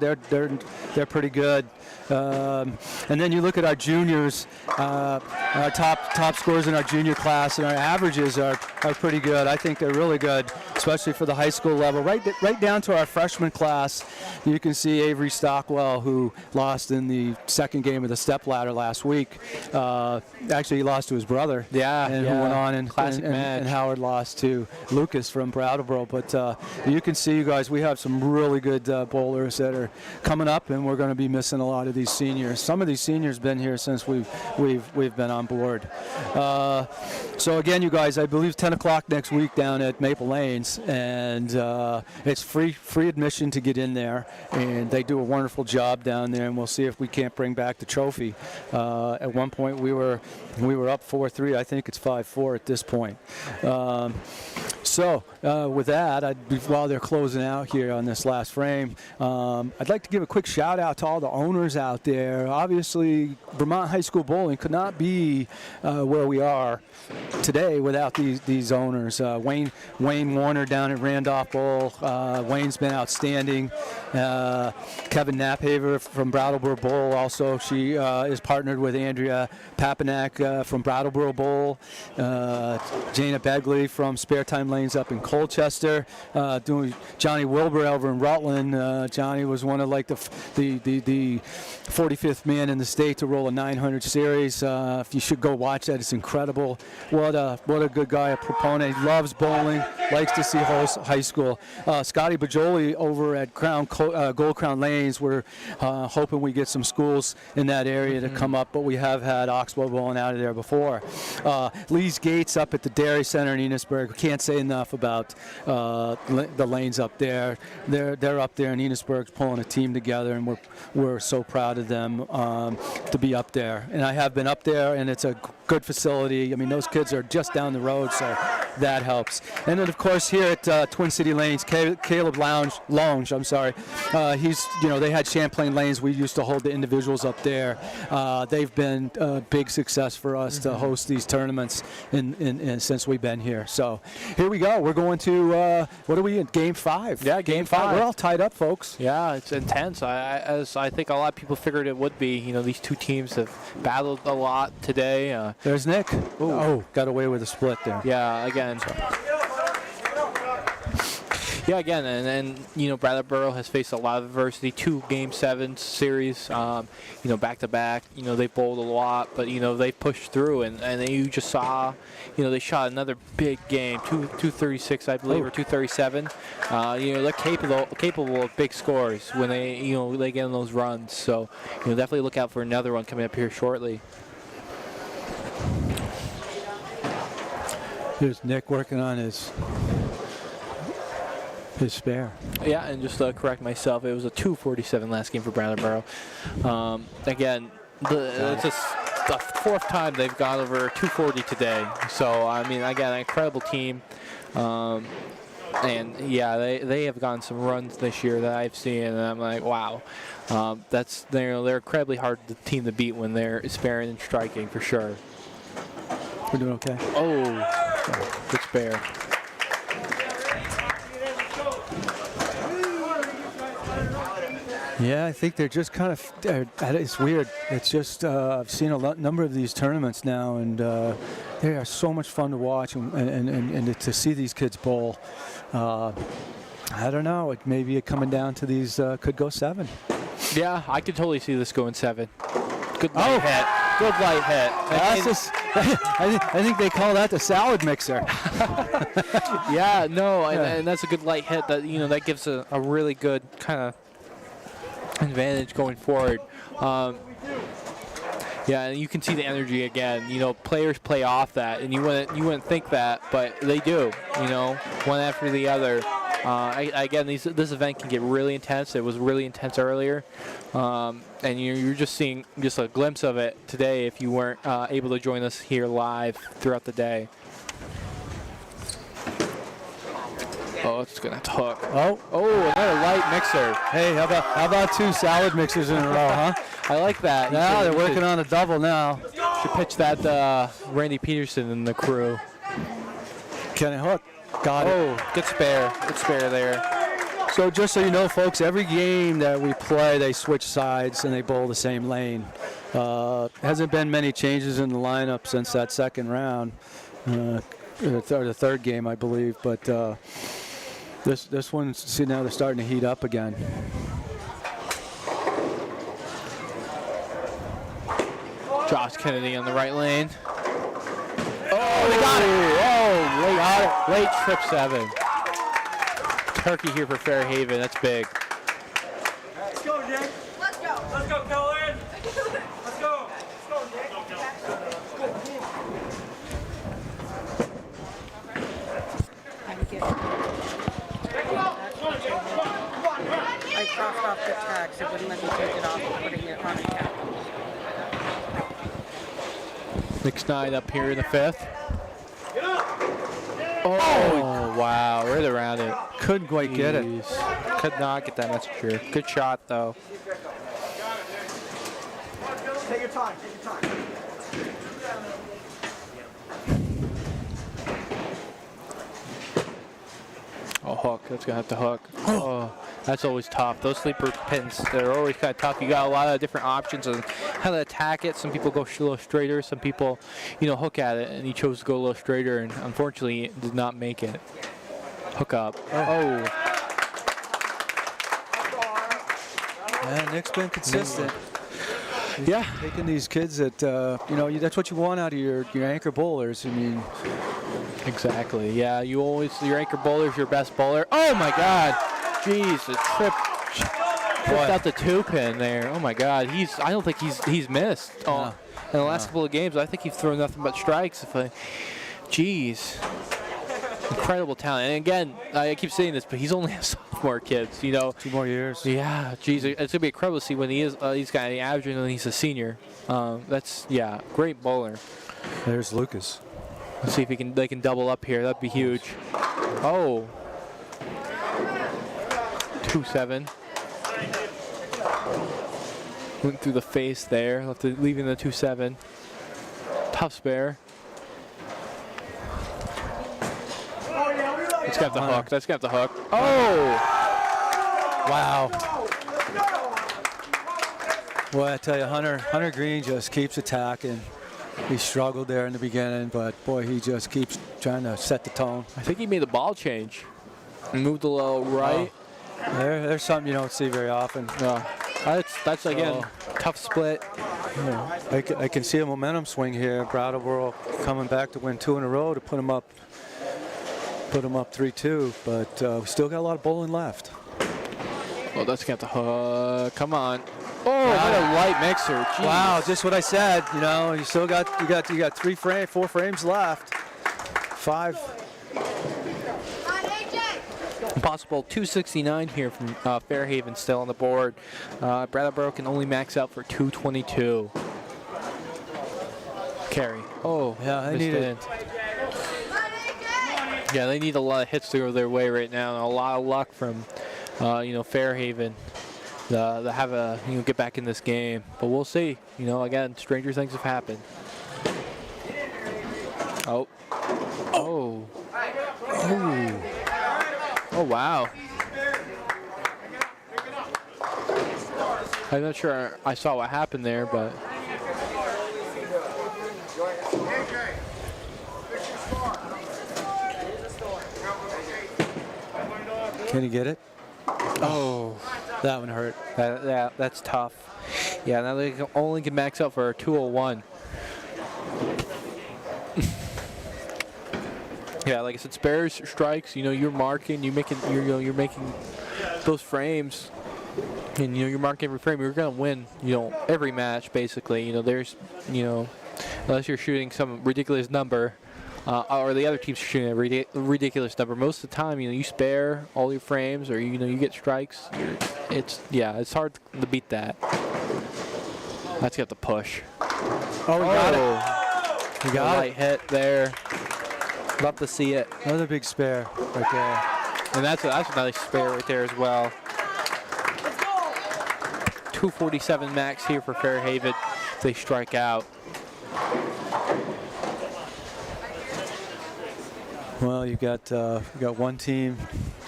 pretty good. And then you look at our juniors. our top scores in our junior class, and our averages are pretty good. I think they're really good, especially for the high school level. Right down to our freshman class, you can see Avery Stockwell, who lost in the second game of the stepladder last week. Actually, he lost to his brother. Yeah, and who went on, and classic match. And Howard lost to Lucas from Brattleboro. But you can see, you guys, we have some really good bowlers that are coming up, and we're going to be missing a lot of these seniors. Some of these seniors been here since we've been on board. So again, you guys, I believe 10 o'clock next week down at Maple Lanes, and it's free admission to get in there, and they do a wonderful job down there, and we'll see if we can't bring back the trophy. At one point we were up 4-3. I think it's 5-4 at this point. So with that, while they're closing out here on this last frame, I'd like to give a quick shout out to all the owners out there. Obviously, Vermont High School Bowling could not be where we are today without these owners. Wayne Warner down at Randolph Bowl. Wayne's been outstanding. Kevin Naphaver from Brattleboro Bowl, also she is partnered with Andrea Papanak from Brattleboro Bowl. Jana Begley from Spare Time Lanes up in Colchester. Doing Johnny Wilbur over in Rutland. Johnny was one of like the 45th man in the state to roll a 900 series. If you should go watch that, it's incredible. What a good guy, a proponent. He loves bowling, likes to see high school. Scotty Bajoli over at Gold Crown Lanes. We're hoping we get some schools in that area to come up, but we have had Oxbow bowling out of there before. Lee's Gates up at the Dairy Center in Enosburg. We can't say enough about the lanes up there. They're up there in Enosburg pulling a team together, and we're so proud of them to be up there. And I have been up there, and it's a good facility. I mean, those kids are just down the road, so that helps. And then, of course, here at Twin City Lanes, Caleb Lounge, I'm sorry. They had Champlain Lanes. We used to hold the individuals up there. They've been a big success for us to host these tournaments since we've been here. So here we go. We're going to, what are we in, Game 5? Yeah, Game 5. We're all tied up, folks. Yeah, it's intense. As I think a lot of people figured it would be. You know, these two teams have battled a lot today. There's Nick. Oh, got away with a split there. Yeah, again. Yeah, again, and Brattleboro has faced a lot of adversity. 2 Game 7 series, back to back. They bowled a lot, but they pushed through, and you just saw, they shot another big game, 236, I believe, or 237. They're capable of big scores when they get in those runs. So, definitely look out for another one coming up here shortly. Here's Nick working on his spare. Yeah, and just to correct myself, it was a 247 last game for Brattleboro. Again, it's just the 4th time they've gone over 240 today. So, I mean, again, an incredible team. And, yeah, they have gotten some runs this year that I've seen, and I'm like, wow. They're incredibly hard team to beat when they're sparing and striking, for sure. We're doing okay. Oh, good spare. Yeah, I think they're just kind of, it's weird. It's just, I've seen a number of these tournaments now, and they are so much fun to watch and to see these kids bowl. I don't know, maybe it coming down to these could go 7. Yeah, I could totally see this going 7. Good light hit. Good light hit. I think they call that the salad mixer. Yeah, no, and that's a good light hit. That that gives a really good kind of advantage going forward. Yeah, and you can see the energy again. Players play off that, and you wouldn't think that, but they do. One after the other. Again, this event can get really intense. It was really intense earlier, and you're just seeing just a glimpse of it today if you weren't able to join us here live throughout the day. Oh, it's gonna have to hook. Oh, another light mixer. Hey, how about 2 salad mixers in a row, huh? I like that. Now they're working on a double now. Should pitch that Randy Peterson and the crew. Can it hook? Got it. Oh, good spare. Good spare there. So just so you know, folks, every game that we play, they switch sides and they bowl the same lane. Hasn't been many changes in the lineup since that second round, or the third game, I believe. But this one, see, now they're starting to heat up again. Josh Kennedy on the right lane. Oh, they got it. Oh, late trip 7. Turkey here for Fairhaven. That's big. Let's go, Nick. Let's go. Let's go, Colin. Let's go. Let's go, Nick. I crossed off the tags. It wouldn't let me take it off and putting it on a cap. Mix 9 up here in the 5th. Oh, wow. Right around it. Couldn't quite get it. Jeez. Could not get that message here. Good shot, though. Take your time. Take your time. Oh, hook. That's going to have to hook. Oh, that's always tough. Those sleeper pins, they're always kind of tough. You got a lot of different options on how to attack it. Some people go a little straighter. Some people, hook at it. And he chose to go a little straighter, and unfortunately, it did not make it. Hook up. Oh. Yeah, Nick's been consistent. Yeah. Taking these kids that, that's what you want out of your anchor bowlers. I mean, Exactly. Yeah, your anchor bowler's your best bowler. Oh my God. Jeez, the tripped out the 2-pin there. Oh my God. I don't think he's missed in the last couple of games. I think he's thrown nothing but strikes. Jeez. Incredible talent. And again, I keep saying this, but he's only a sophomore, kids. 2 more years. Yeah, geez, it's gonna be incredible to see when he's got an average and when he's a senior. Great bowler. There's Lucas. Let's see if they can double up here. That'd be huge. Oh. 2-7. Went through the face there, leaving the 2-7. Tough spare. That's got the hook. That's got the hook. Oh! Wow. Well, I tell you, Hunter Green just keeps attacking. He struggled there in the beginning, but boy, he just keeps trying to set the tone. I think he made the ball change. Moved a little right. There's something you don't see very often. That's again, tough split. Yeah. I can see a momentum swing here. Brattleboro coming back to win 2 in a row to put them up 3-2, but we still got a lot of bowling left. Oh, that's got the hook. Come on. Oh, what a light mixer. Jeez. Wow, just what I said. You still got 4 frames left. 5. Possible 269 here from Fairhaven still on the board. Brattleboro can only max out for 222. Carry. Oh, yeah, I need it. Yeah, they need a lot of hits to go their way right now, and a lot of luck from, Fairhaven to have get back in this game. But we'll see. Again, stranger things have happened. Oh. Oh. Oh. Oh, wow. I'm not sure I saw what happened there, but. Can you get it? Oh, that one hurt. That's tough. Yeah, now they only can max out for a 201. Yeah, like I said, spares, strikes. You're marking, you're making those frames, and you're marking every frame. You're gonna win, every match basically. There's, unless you're shooting some ridiculous number. Or the other team's shooting a ridiculous number. Most of the time, you spare all your frames, or you get strikes. It's hard to beat that. That's got the push. Oh, we got it. You got a light hit there. Love to see it. Another big spare right there. And that's a nice spare right there as well. 247 max here for Fairhaven. They strike out. Well, you got one team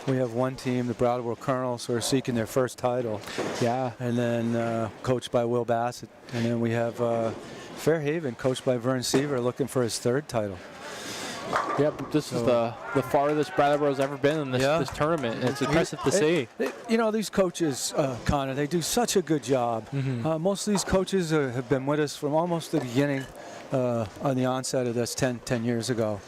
we have one team, the Brattleboro Colonels, who are seeking their first title. Yeah. And then coached by Will Bassett. And then we have Fairhaven, coached by Vern Seaver, looking for his third title. Yep, this is the farthest Brattleboro's ever been in this tournament. And it's impressive to see. You know, these coaches, Connor, they do such a good job. Most of these coaches have been with us from almost the beginning on the onset of this 10 years ago.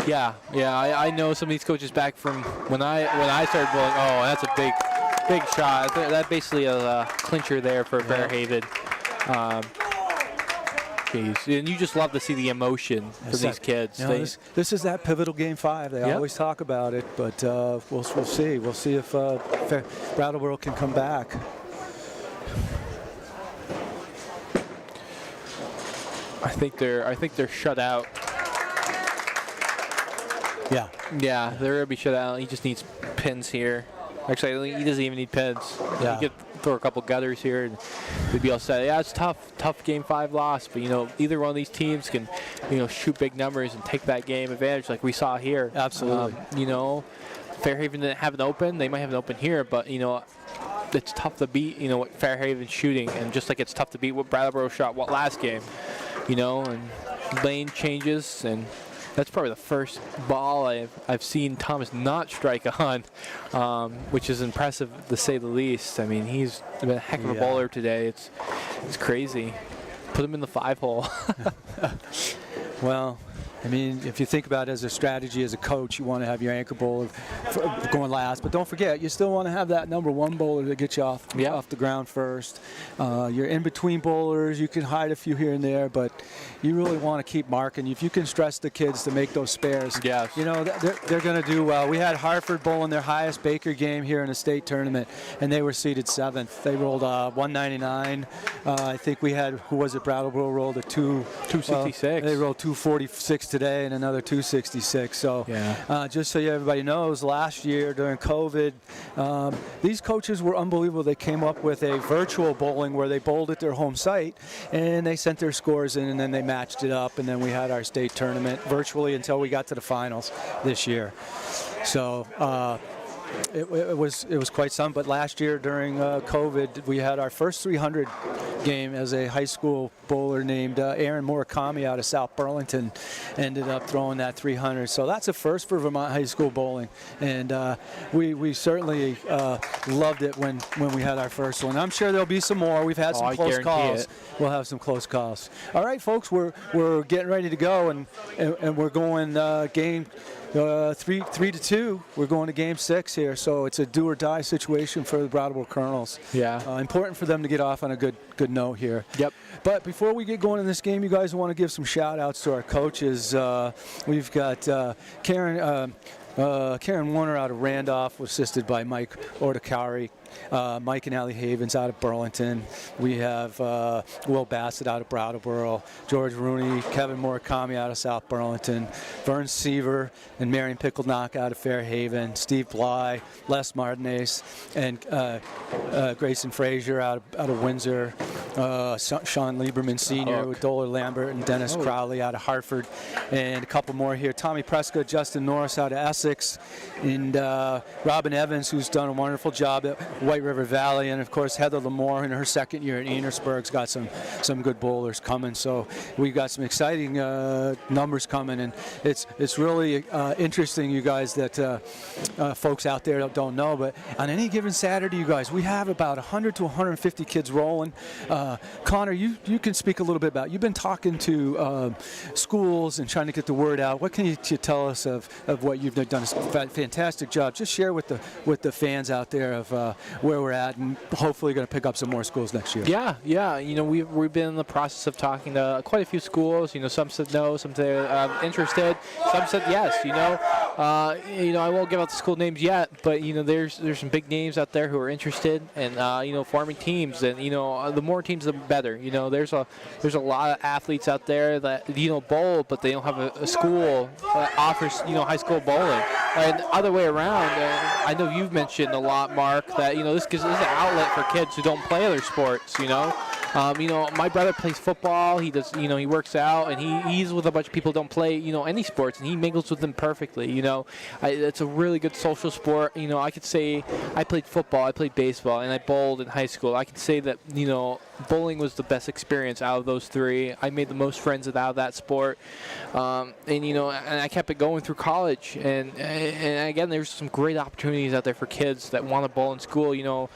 Yeah, I know some of these coaches back from when I started bowling. Oh, that's a big shot. That basically is a clincher there for Fairhaven. And you just love to see the emotion from these kids. You know, this is that pivotal Game 5. They always talk about it, but we'll see. We'll see if Brattleboro can come back. I think they're shut out. Yeah, they're gonna be shut out. He just needs pins here. Actually, he doesn't even need pins. Yeah. He could throw a couple gutters here and we'd be all set. Yeah, it's tough Game 5 loss, but you know, either one of these teams can, you know, shoot big numbers and take that game advantage like we saw here. Absolutely. You know, Fairhaven didn't have an open. They might have an open here, but you know, it's tough to beat, you know, what Fairhaven's shooting, and just like it's tough to beat what Brattleboro shot last game, you know, and lane changes, and that's probably the first ball I've seen Thomas not strike on, which is impressive to say the least. I mean, he's been a heck of a bowler today. It's crazy. Put him in the 5-hole. Well, I mean, if you think about it as a strategy as a coach, you want to have your anchor bowler going last. But don't forget, you still want to have that number 1 bowler that gets you off the ground first. Your in-between bowlers, you can hide a few here and there, but you really want to keep marking. If you can stress the kids to make those spares, you know, they're going to do well. We had Hartford bowling their highest Baker game here in the state tournament, and they were seeded 7th. They rolled 199. I think we had, who was it, Brattleboro rolled a 266. They rolled 246 today and another 266. So just so everybody knows, last year during COVID, these coaches were unbelievable. They came up with a virtual bowling where they bowled at their home site and they sent their scores in, and then they matched it up, and then we had our state tournament virtually until we got to the finals this year. So it was quite some, but last year during COVID, we had our first 300 game as a high school bowler named Aaron Murakami out of South Burlington ended up throwing that 300. So that's a first for Vermont high school bowling, and we certainly loved it when we had our first one. I'm sure there'll be some more. We've had some close calls. We'll have some close calls. All right, folks, we're getting ready to go, and we're going game 3-2. We're going to Game 6 here, so it's a do or die situation for the Brattleboro Colonels. Yeah. Important for them to get off on a good note here. Yep. But before we get going in this game, you guys want to give some shout outs to our coaches. We've got Karen Warner out of Randolph, assisted by Mike Orticari. Mike and Allie Havens out of Burlington. We have Will Bassett out of Brattleboro, George Rooney, Kevin Murakami out of South Burlington, Vern Seaver and Marion Picklednock out of Fairhaven, Steve Bly, Les Martinez, and Grayson Frazier out of Windsor, Sean Lieberman Sr. with Doler Lambert and Dennis Crowley out of Hartford, and a couple more here. Tommy Prescott, Justin Norris out of Essex, and Robin Evans, who's done a wonderful job at White River Valley, and of course Heather Lamore in her second year at Enersburg's got some good bowlers coming. So we've got some exciting numbers coming, and it's really interesting, you guys, that folks out there don't know, but on any given Saturday, you guys, we have about 100 to 150 kids rolling. Connor, you can speak a little bit about, you've been talking to schools and trying to get the word out. What can you tell us of what you've done? A fantastic job. Just share with the fans out there of where we're at, and hopefully going to pick up some more schools next year. Yeah. You know, we've been in the process of talking to quite a few schools. You know, some said no, some said interested, some said yes. You know, I won't give out the school names yet, but you know, there's some big names out there who are interested, and you know, forming teams, and you know, the more teams, the better. You know, there's a lot of athletes out there that bowl, but they don't have a school that offers high school bowling. And other way around, I know you've mentioned a lot, Mark, that this is an outlet for kids who don't play other sports. You know, my brother plays football. He does, you know, he works out, and he's with a bunch of people who don't play, you know, any sports, and he mingles with them perfectly. You know, it's a really good social sport. You know, I could say I played football, I played baseball, and I bowled in high school. I could say that, you know, bowling was the best experience out of those three. I made the most friends out of that sport, and you know, and I kept it going through college. And again, there's some great opportunities out there for kids that want to bowl in school. You know,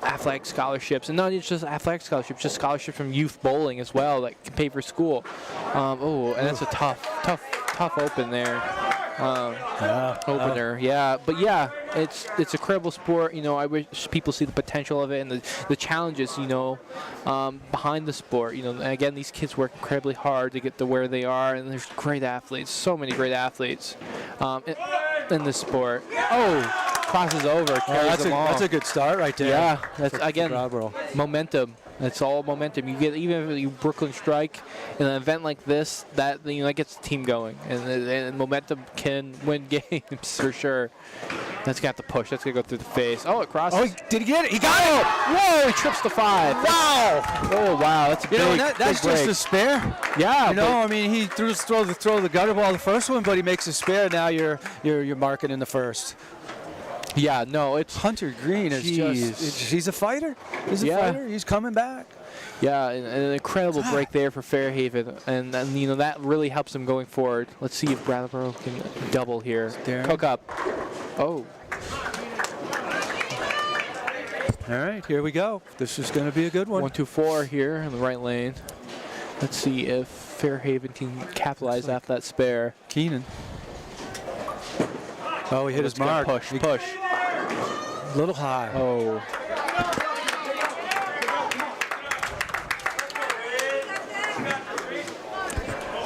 athletic scholarships, and not just athletic scholarships, just scholarships from youth bowling as well that can pay for school. And that's a tough open there. Opener, yeah, but yeah, it's a incredible sport. You know, I wish people see the potential of it and the challenges, you know, behind the sport. You know, and again, these kids work incredibly hard to get to where they are, and there's great athletes, so many great athletes in this sport. Crosses over, carries them all. That's a good start right there. Yeah, that's again Brattleboro. momentum. It's all momentum. You get, even if you Brooklyn strike in an event like this, that, you know, that gets the team going, and momentum can win games for sure. That's gonna have to push. That's gonna go through the face. Oh, it crosses. Oh, did he get it? He got it! Whoa! He trips the 5. Wow! Oh wow, that's a big. That's big just break. a spare. Yeah. You know, I mean, he throw the gutter ball the first one, but he makes a spare. Now you're marking in the first. Yeah, no, it's Hunter Green is he's a fighter. He's a fighter. He's coming back. Yeah, an incredible break there for Fairhaven, and you know, that really helps him going forward. Let's see if Brattleboro can double here. Cook up. Oh. All right, here we go. This is going to be a good one. 1-2-4 here in the right lane. Let's see if Fairhaven can capitalize off that spare. Keenan. Oh, he hit his mark. Push. A little high. Oh.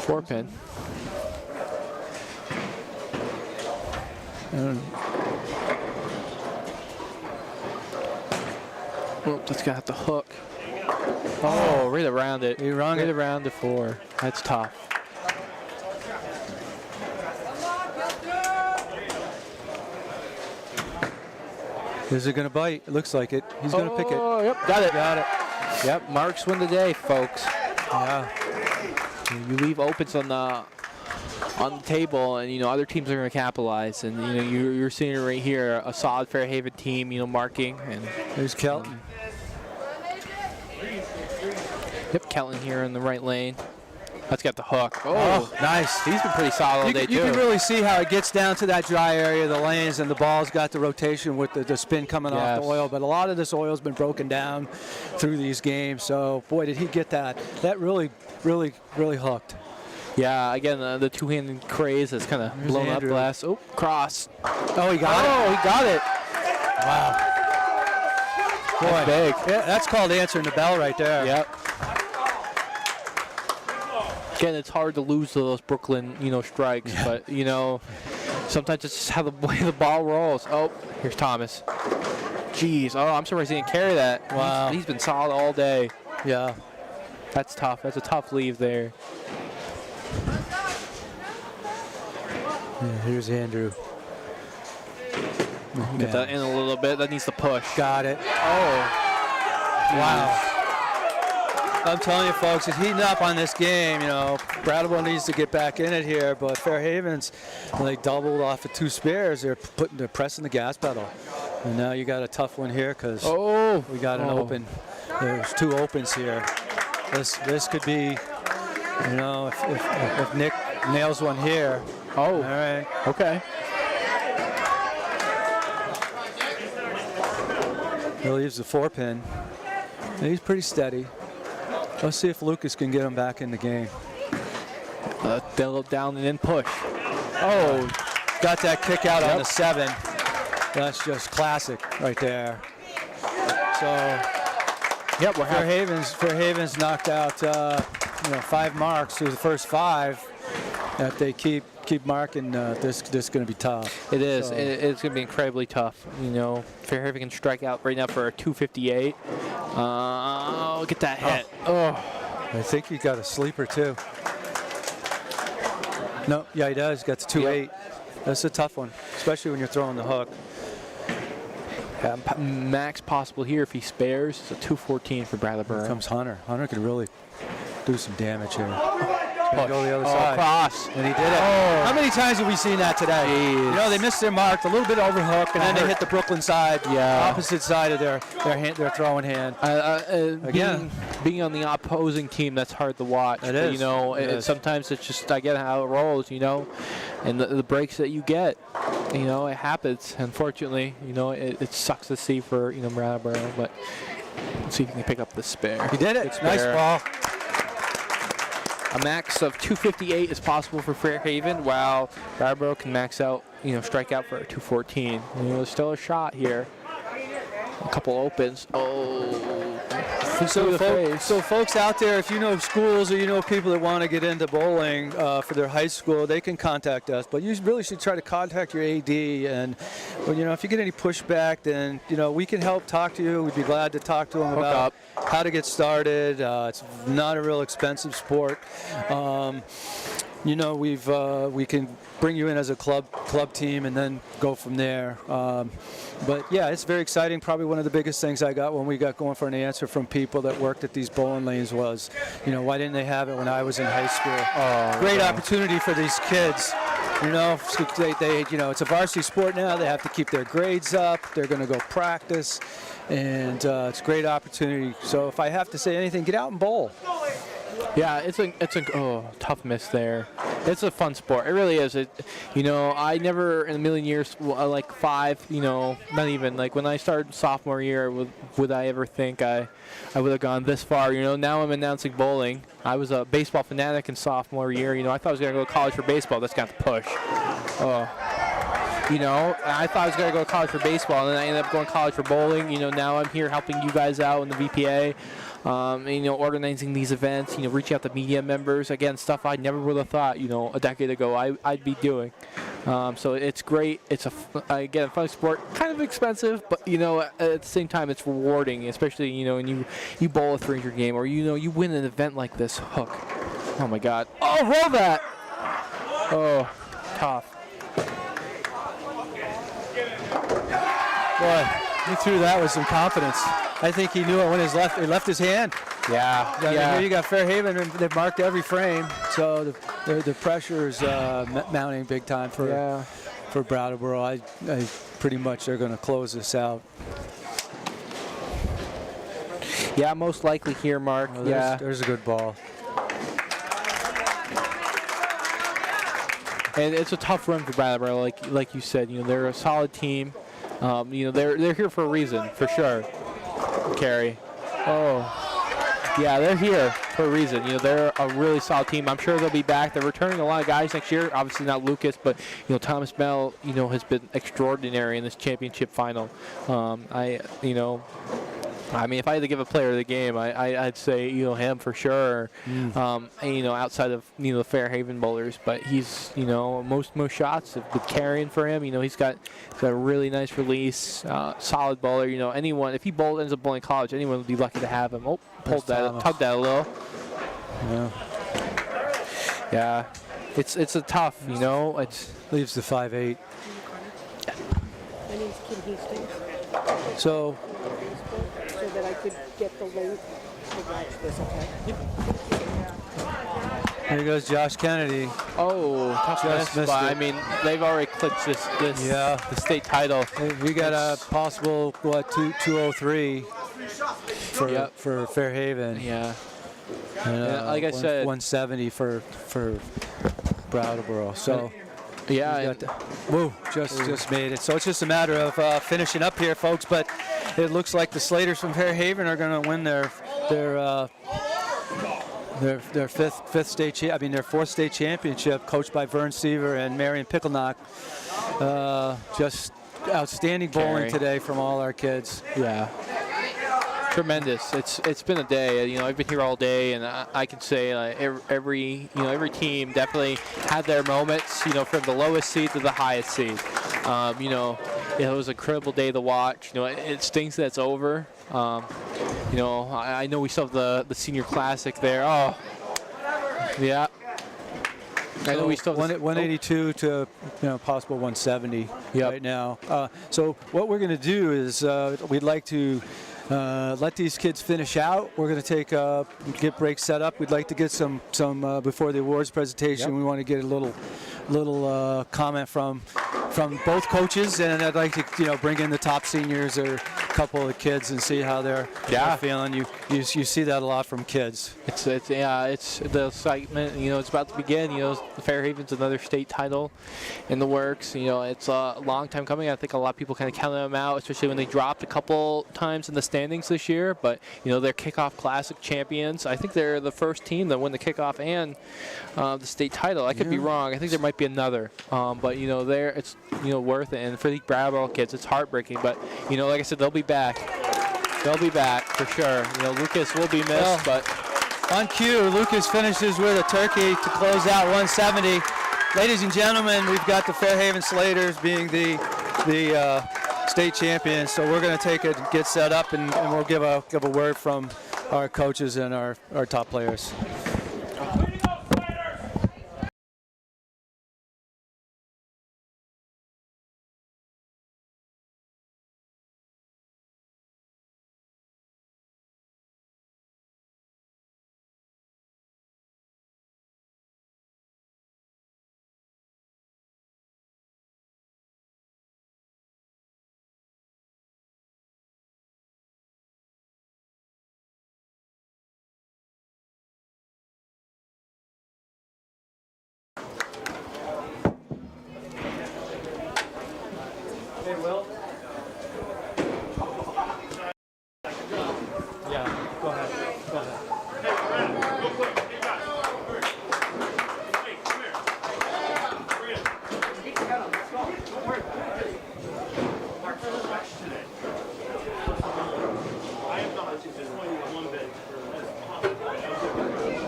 Four pin. Oh, that's got the hook. Oh, right around it. He rung right it. around the 4. That's tough. Is it going to bite? It looks like it. He's going to pick it. Oh, yep, got it. Got it. Yep, marks win the day, folks. Yeah. You leave opens on the table, and you know, other teams are going to capitalize. And you know, you're seeing it right here, a solid Fairhaven team, you know, marking. And There's Kelton. Yep, Kelton here in the right lane. That's got the hook. Oh, nice. He's been pretty solid all day, You too. can really see how it gets down to that dry area of the lanes, and the ball's got the rotation with the spin coming off the oil. But a lot of this oil's been broken down through these games. So, boy, did he get that. That really hooked. Yeah, again, the two-handed craze has kind of blown Andrew. up the last. Oh, cross. Oh, he got it. Oh, he got it. Wow. Boy, That's big. Yeah, that's called answering the bell right there. Yep. Again, it's hard to lose to those Brooklyn, you know, strikes, but you know, sometimes it's just how the way the ball rolls. Oh, here's Thomas. Jeez. Oh, I'm surprised he didn't carry that. Wow. He's been solid all day. Yeah. That's tough. That's a tough leave there. Yeah, here's Andrew. Get that in a little bit. That needs to push. Got it. Oh. Wow. I'm telling you, folks, it's heating up on this game. You know, Brattleboro needs to get back in it here, but Fairhaven's, they doubled off of 2 spares. They're pressing the gas pedal, and now you got a tough one here because we got an open. There's 2 opens here. This could be, you know, if Nick nails one here. Oh. All right. Okay. He leaves the 4-pin. He's pretty steady. Let's see if Lucas can get him back in the game. They'll down and then push. Oh, got that kick out on the 7. That's just classic right there. So, yep, we're Fairhaven's knocked out 5 marks through the first 5. That they keep marking. This is going to be tough. It is. So. It's going to be incredibly tough. You know, Fairhaven can strike out right now for a 258. Get that hit. Oh. I think he got a sleeper too. No, yeah, he does. He's got the 2-8. That's a tough one, especially when you're throwing the hook. Max possible here if he spares. It's a 214 for Brattleboro. Here comes Hunter. Hunter can really do some damage here. Go the other Oh, side. cross. And he did it. Oh. How many times have we seen that today? Jeez. You know, they missed their mark, a little bit overhook, and then they hit the Brooklyn side, Yeah. opposite side of their throwing hand. Again. Being on the opposing team, that's hard to watch. It But, is. you know, It is. sometimes it's just, I get how it rolls, you know, and the breaks that you get, you know, it happens. Unfortunately, you know, it sucks to see for, you know, Brattleboro, but let's see if he can pick up the spare. He did it. Good Nice spare. ball. A max of 258 is possible for Fairhaven, while Brattleboro can max out, you know, strike out for a 214. You know, there's still a shot here. A couple opens. So folks out there, if you know schools or you know people that want to get into bowling for their high school, they can contact us. But you really should try to contact your AD. And well, you know, if you get any pushback, then you know we can help talk to you. We'd be glad to talk to them Hook about up. how to get started. It's not a real expensive sport. You know, we can bring you in as a club team and then go from there. But yeah, it's very exciting. Probably one of the biggest things I got when we got going for an answer from people that worked at these bowling lanes was, you know, why didn't they have it when I was in high school? Great opportunity for these kids. You know, you know, it's a varsity sport now. They have to keep their grades up. They're going to go practice, and it's a great opportunity. So if I have to say anything, get out and bowl. Yeah, it's a tough miss there. It's a fun sport. It really is. You know, I never in a million years, like 5, you know, not even like when I started sophomore year, would I ever think I would have gone this far? You know, now I'm announcing bowling. I was a baseball fanatic in sophomore year. You know, I thought I was gonna go to college for baseball. That's got the push. You know, I thought I was going to go to college for baseball, and then I ended up going to college for bowling. You know, now I'm here helping you guys out in the VPA, and, you know, organizing these events, you know, reaching out to media members. Again, stuff I never would have thought, you know, a decade ago I'd be doing. So it's great. It's, again, a fun sport. Kind of expensive, but, you know, at the same time, it's rewarding, especially, you know, when you bowl a 300 game or, you know, you win an event like this. Hook. Oh, my God. Oh, roll that. Oh, tough. Boy, he threw that with some confidence. I think he knew it when he left his hand. Yeah. I mean, here you got Fairhaven, and they've marked every frame, so the pressure is mounting big time for Brattleboro. I pretty much they're going to close this out. Yeah, most likely here, Mark. Oh, yeah. There's a good ball. And it's a tough run for Brattleboro, like you said. You know, they're a solid team. You know, they're here for a reason, for sure. Carey. Oh. Yeah, they're here for a reason. You know, they're a really solid team. I'm sure they'll be back. They're returning a lot of guys next year. Obviously not Lucas, but, you know, Thomas Bell, you know, has been extraordinary in this championship final. I mean, if I had to give a player of the game, I'd say, you know, him for sure. And, you know, outside of, you know, the Fairhaven bowlers, but he's, you know, most shots have been carrying for him. You know, he's got a really nice release, solid bowler. You know, anyone, if he ends up bowling college, anyone would be lucky to have him. Oh, tugged that a little. Yeah. Yeah, it's a tough, you know. It's Leaves the 5-8. My name's Kim Hastings, So so that I could get the link to watch this, okay? here goes Josh Kennedy. tough Just miss, missed but it. I mean, they've already clinched the state title. Hey, we got a possible 203 for Fairhaven. Yeah. And, Yeah, like I said- 170 for Brattleboro. So Yeah. we got just made it. So it's just a matter of finishing up here, folks. But it looks like the Slaters from Fairhaven are going to win their fourth state championship, coached by Vern Seaver and Marion Picklenach. Just outstanding bowling Carey. today from all our kids. Yeah. Tremendous. It's been a day. You know, I've been here all day, and I can say every team definitely had their moments. You know, from the lowest seed to the highest seed. You know, it was an incredible day to watch. You know, it stinks that it's over. You know, I know we still have the senior classic there. Oh, yeah. I know we still have this- 182 to possible 170 right now. So what we're going to do is we'd like to let these kids finish out. We're going to get breaks set up. We'd like to get some before the awards presentation. We want to get a little comment from both coaches, and I'd like to bring in the top seniors or a couple of the kids and see how they're feeling. You see that a lot from kids. It's the excitement. It's about to begin. The Fairhaven's another state title in the works. It's a long time coming. I think a lot of people kind of counted them out, especially when they dropped a couple times in the standings this year. But they're Kickoff Classic champions. I think they're the first team that won the kickoff and the state title. I could be wrong. I think there might be another. But it's worth it. And for the Brattleboro kids, it's heartbreaking. But like I said, they'll be back. They'll be back for sure. Lucas will be missed, but on cue, Lucas finishes with a turkey to close out 170. Ladies and gentlemen, we've got the Fairhaven Slaters being the state champions. So we're going to get set up, and we'll give a word from our coaches and our top players.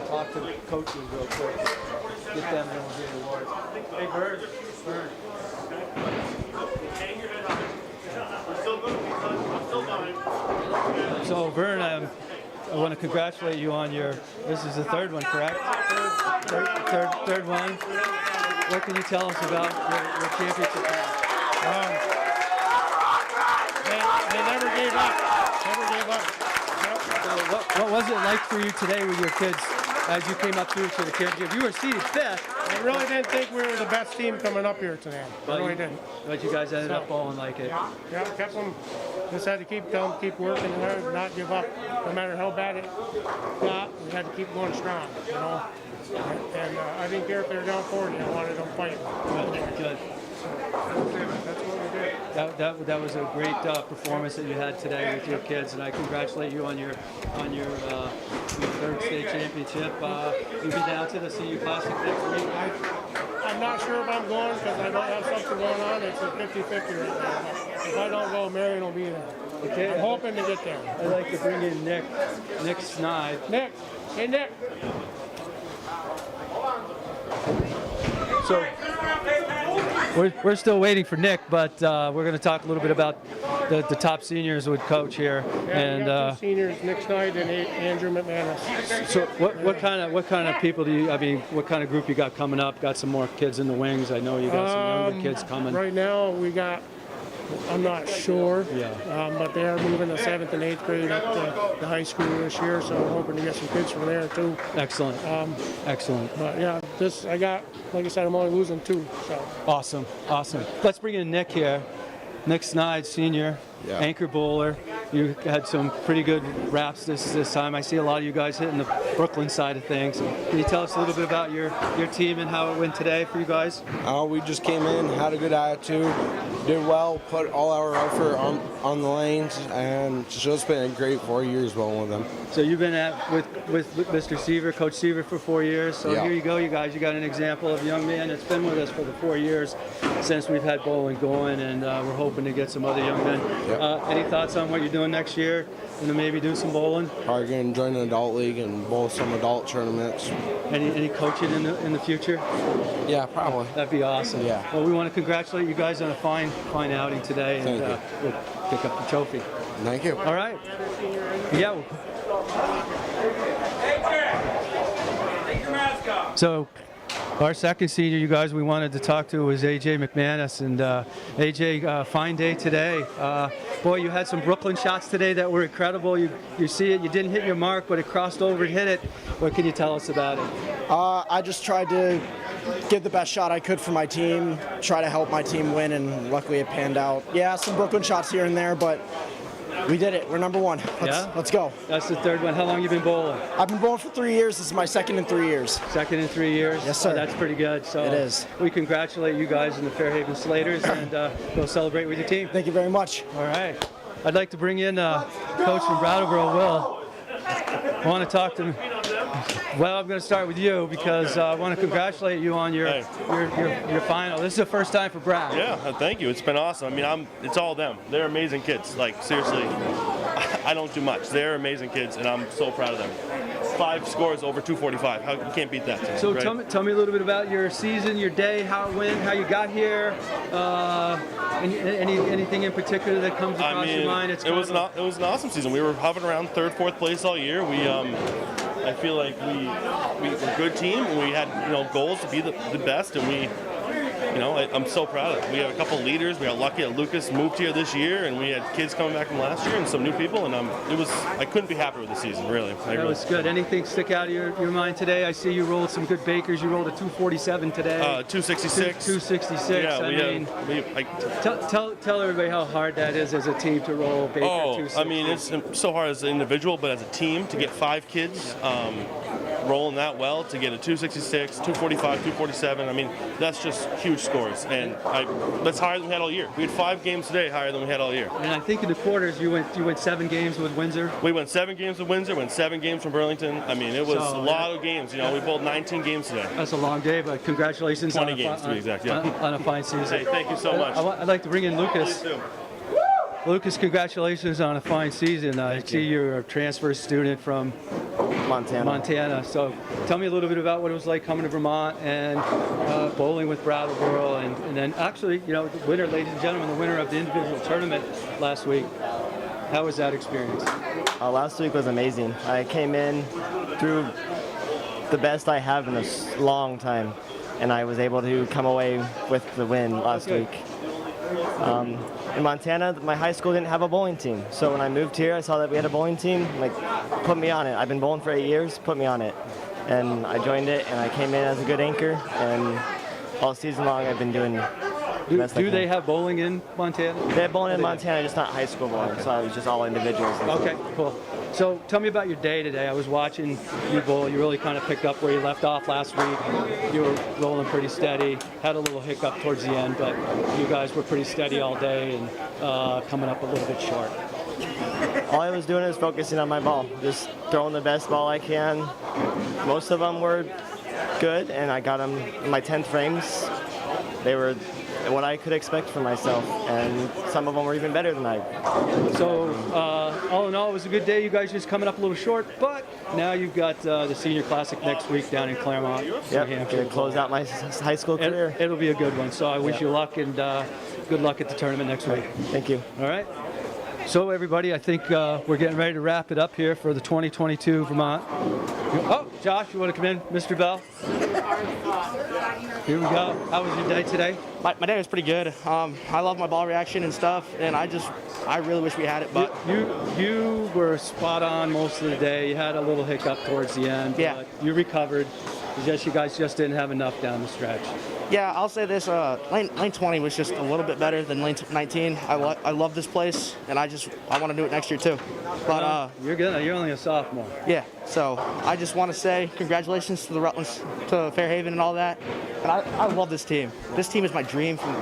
Talk to the coaches real quick. Get them and we'll get the awards. Hey, Bird. Hang your head up. We're still going to be done. I'm still fine. So, Vern, I want to congratulate you on this is the third one, correct? Third one. What can you tell us about your championship? They never gave up. Never gave up. So what was it like for you today with your kids as you came up through to the championship? You were seeded 5th. I really didn't think we were the best team coming up here today. I really didn't. But you guys ended up bowling like it. Yeah, kept them. Just had to keep working hard, not give up. No matter how bad it got, we had to keep going strong, And I didn't care if they were down 40. I wanted them fighting. Good. That's what we did. That was a great performance that you had today with your kids, and I congratulate you on your 3rd state championship. You'll be down to the Senior Classic next week. I'm not sure if I'm going because I don't have something going on. It's a 50-50 right now. If I don't go, Marion will be there. Okay. I'm hoping to get there. I'd like to bring in Nick Snide. Nick. Hey, Nick. So we're still waiting for Nick, but we're going to talk a little bit about the top seniors with Coach here. Yeah, and we got 2 seniors, Nick Snide and Andrew McManus. So what kind of people what kind of group you got coming up? Got some more kids in the wings. I know you got some younger kids coming. Right now we got, I'm not sure, Yeah. but they are moving the 7th and 8th grade up to the high school this year, so we're hoping to get some kids from there too. Excellent. Excellent. But yeah, like I said, I'm only losing 2. So. Awesome. Let's bring in Nick here. Nick Snide, senior, anchor bowler. You had some pretty good wraps this time. I see a lot of you guys hitting the Brooklyn side of things. Can you tell us a little bit about your team and how it went today for you guys? We just came in, had a good attitude, did well, put all our effort on the lanes, and it's just been a great 4 years bowling with them. So you've been with Mr. Seaver, Coach Seaver, for 4 years. So here you go, you guys. You got an example of a young man that's been with us for the 4 years since we've had bowling going, and we're hoping to get some other young men. Any thoughts on what you're doing next year? And maybe do some bowling? Probably going to join an adult league and bowl some adult tournaments. Any coaching in the future? Yeah, probably. That'd be awesome. Yeah. Well, we want to congratulate you guys on a fine outing today, and we'll pick up the trophy. Thank you. All right. Yeah. So Our second senior, you guys, we wanted to talk to was A.J. McManus. And A.J., fine day today. Boy, you had some Brooklyn shots today that were incredible. You see it, you didn't hit your mark, but it crossed over and hit it. What can you tell us about it? I just tried to give the best shot I could for my team, try to help my team win, and luckily it panned out. Yeah, some Brooklyn shots here and there, but we did it. We're number one. Let's go. That's the third one. How long you been bowling? I've been bowling for 3 years. This is my second in 3 years. Second in 3 years? Yes, sir. Oh, that's pretty good. So it is. We congratulate you guys in the Fairhaven Slaters, and go celebrate with your team. Thank you very much. All right. I'd like to bring in Coach from Brattleboro, Will. I want to talk to him. Well, I'm going to start with you because I want to congratulate you on your final. This is the first time for Brad. Yeah, thank you. It's been awesome. I mean, it's all them. They're amazing kids. Like, seriously, I don't do much. They're amazing kids, and I'm so proud of them. 5 scores over 245. You can't beat that. So right? tell me a little bit about your season, your day, how it went, how you got here. Anything in particular that comes across your mind? It was an awesome season. We were hovering around 3rd, 4th place all year. I feel like we were a good team, and we had goals to be the best, and I'm so proud of it. We have a couple leaders. We got lucky that Lucas moved here this year, and we had kids coming back from last year and some new people, and I couldn't be happier with the season, really. That was good. Anything stick out of your mind today? I see you rolled some good Bakers. You rolled a 247 today. 266. 266. Yeah, tell everybody how hard that is as a team to roll Baker 260. I mean, it's so hard as an individual, but as a team to get 5 kids rolling that well, to get a 266, 245, 247, I mean, that's just huge scores, and that's higher than we had all year. We had 5 games today higher than we had all year. And I think in the quarters you went 7 games with Windsor. We went 7 games with Windsor, went 7 games from Burlington. I mean, it was a lot of games. We bowled 19 games today. That's a long day, but congratulations 20 games to be exact. Yeah. On a fine season. Hey, thank you so much. I'd like to bring in Lucas. Lucas, congratulations on a fine season. I see you're a transfer student from Montana. So tell me a little bit about what it was like coming to Vermont and bowling with Brattleboro, and then actually, the winner, ladies and gentlemen, the winner of the individual tournament last week. How was that experience? Last week was amazing. I came in through the best I have in a long time, and I was able to come away with the win last week. In Montana, my high school didn't have a bowling team. So when I moved here, I saw that we had a bowling team. Put me on it. I've been bowling for 8 years. Put me on it. And I joined it, and I came in as a good anchor. And all season long, I've been doing the best I can. Do they have bowling in Montana? They have bowling in Montana, just not high school bowling. So it was just all individuals. Okay, cool. So tell me about your day today. I was watching you bowl. You really kind of picked up where you left off last week. You were rolling pretty steady. Had a little hiccup towards the end, but you guys were pretty steady all day and coming up a little bit short. All I was doing is focusing on my ball, just throwing the best ball I can. Most of them were good, and I got them in my 10th frames. They were what I could expect from myself, and some of them were even better than I. So all in all, it was a good day. You guys just coming up a little short, but now you've got the Senior Classic next week down in Claremont. Yep, going to close out my high school career. It'll be a good one, so I wish you luck, and good luck at the tournament next week. Thank you. All right. So everybody, I think we're getting ready to wrap it up here for the 2022 Vermont. Oh, Josh, you want to come in, Mr. Bell? Here we go. How was your day today? My day was pretty good. I love my ball reaction and stuff, and I really wish we had it. But you were spot on most of the day. You had a little hiccup towards the end. Yeah. You recovered. It's just you guys just didn't have enough down the stretch. Yeah, I'll say this: lane 20 was just a little bit better than lane 19. I love this place, and I want to do it next year too. But you're only a sophomore. Yeah, so I just want to say congratulations to the Rutlands, to Fairhaven, and all that. And I love this team. This team is my dream from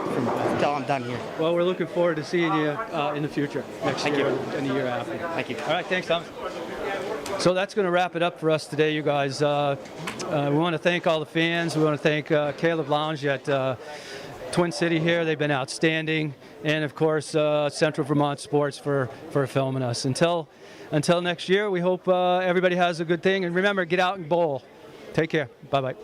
until I'm done here. Well, we're looking forward to seeing you in the future next year and the year after. Thank you. All right, thanks, Tom. So that's going to wrap it up for us today, you guys. We want to thank all the fans. We want to thank Caleb Lounge at Twin City here. They've been outstanding. And, of course, Central Vermont Sports for filming us. Until next year, we hope everybody has a good thing. And remember, get out and bowl. Take care. Bye-bye.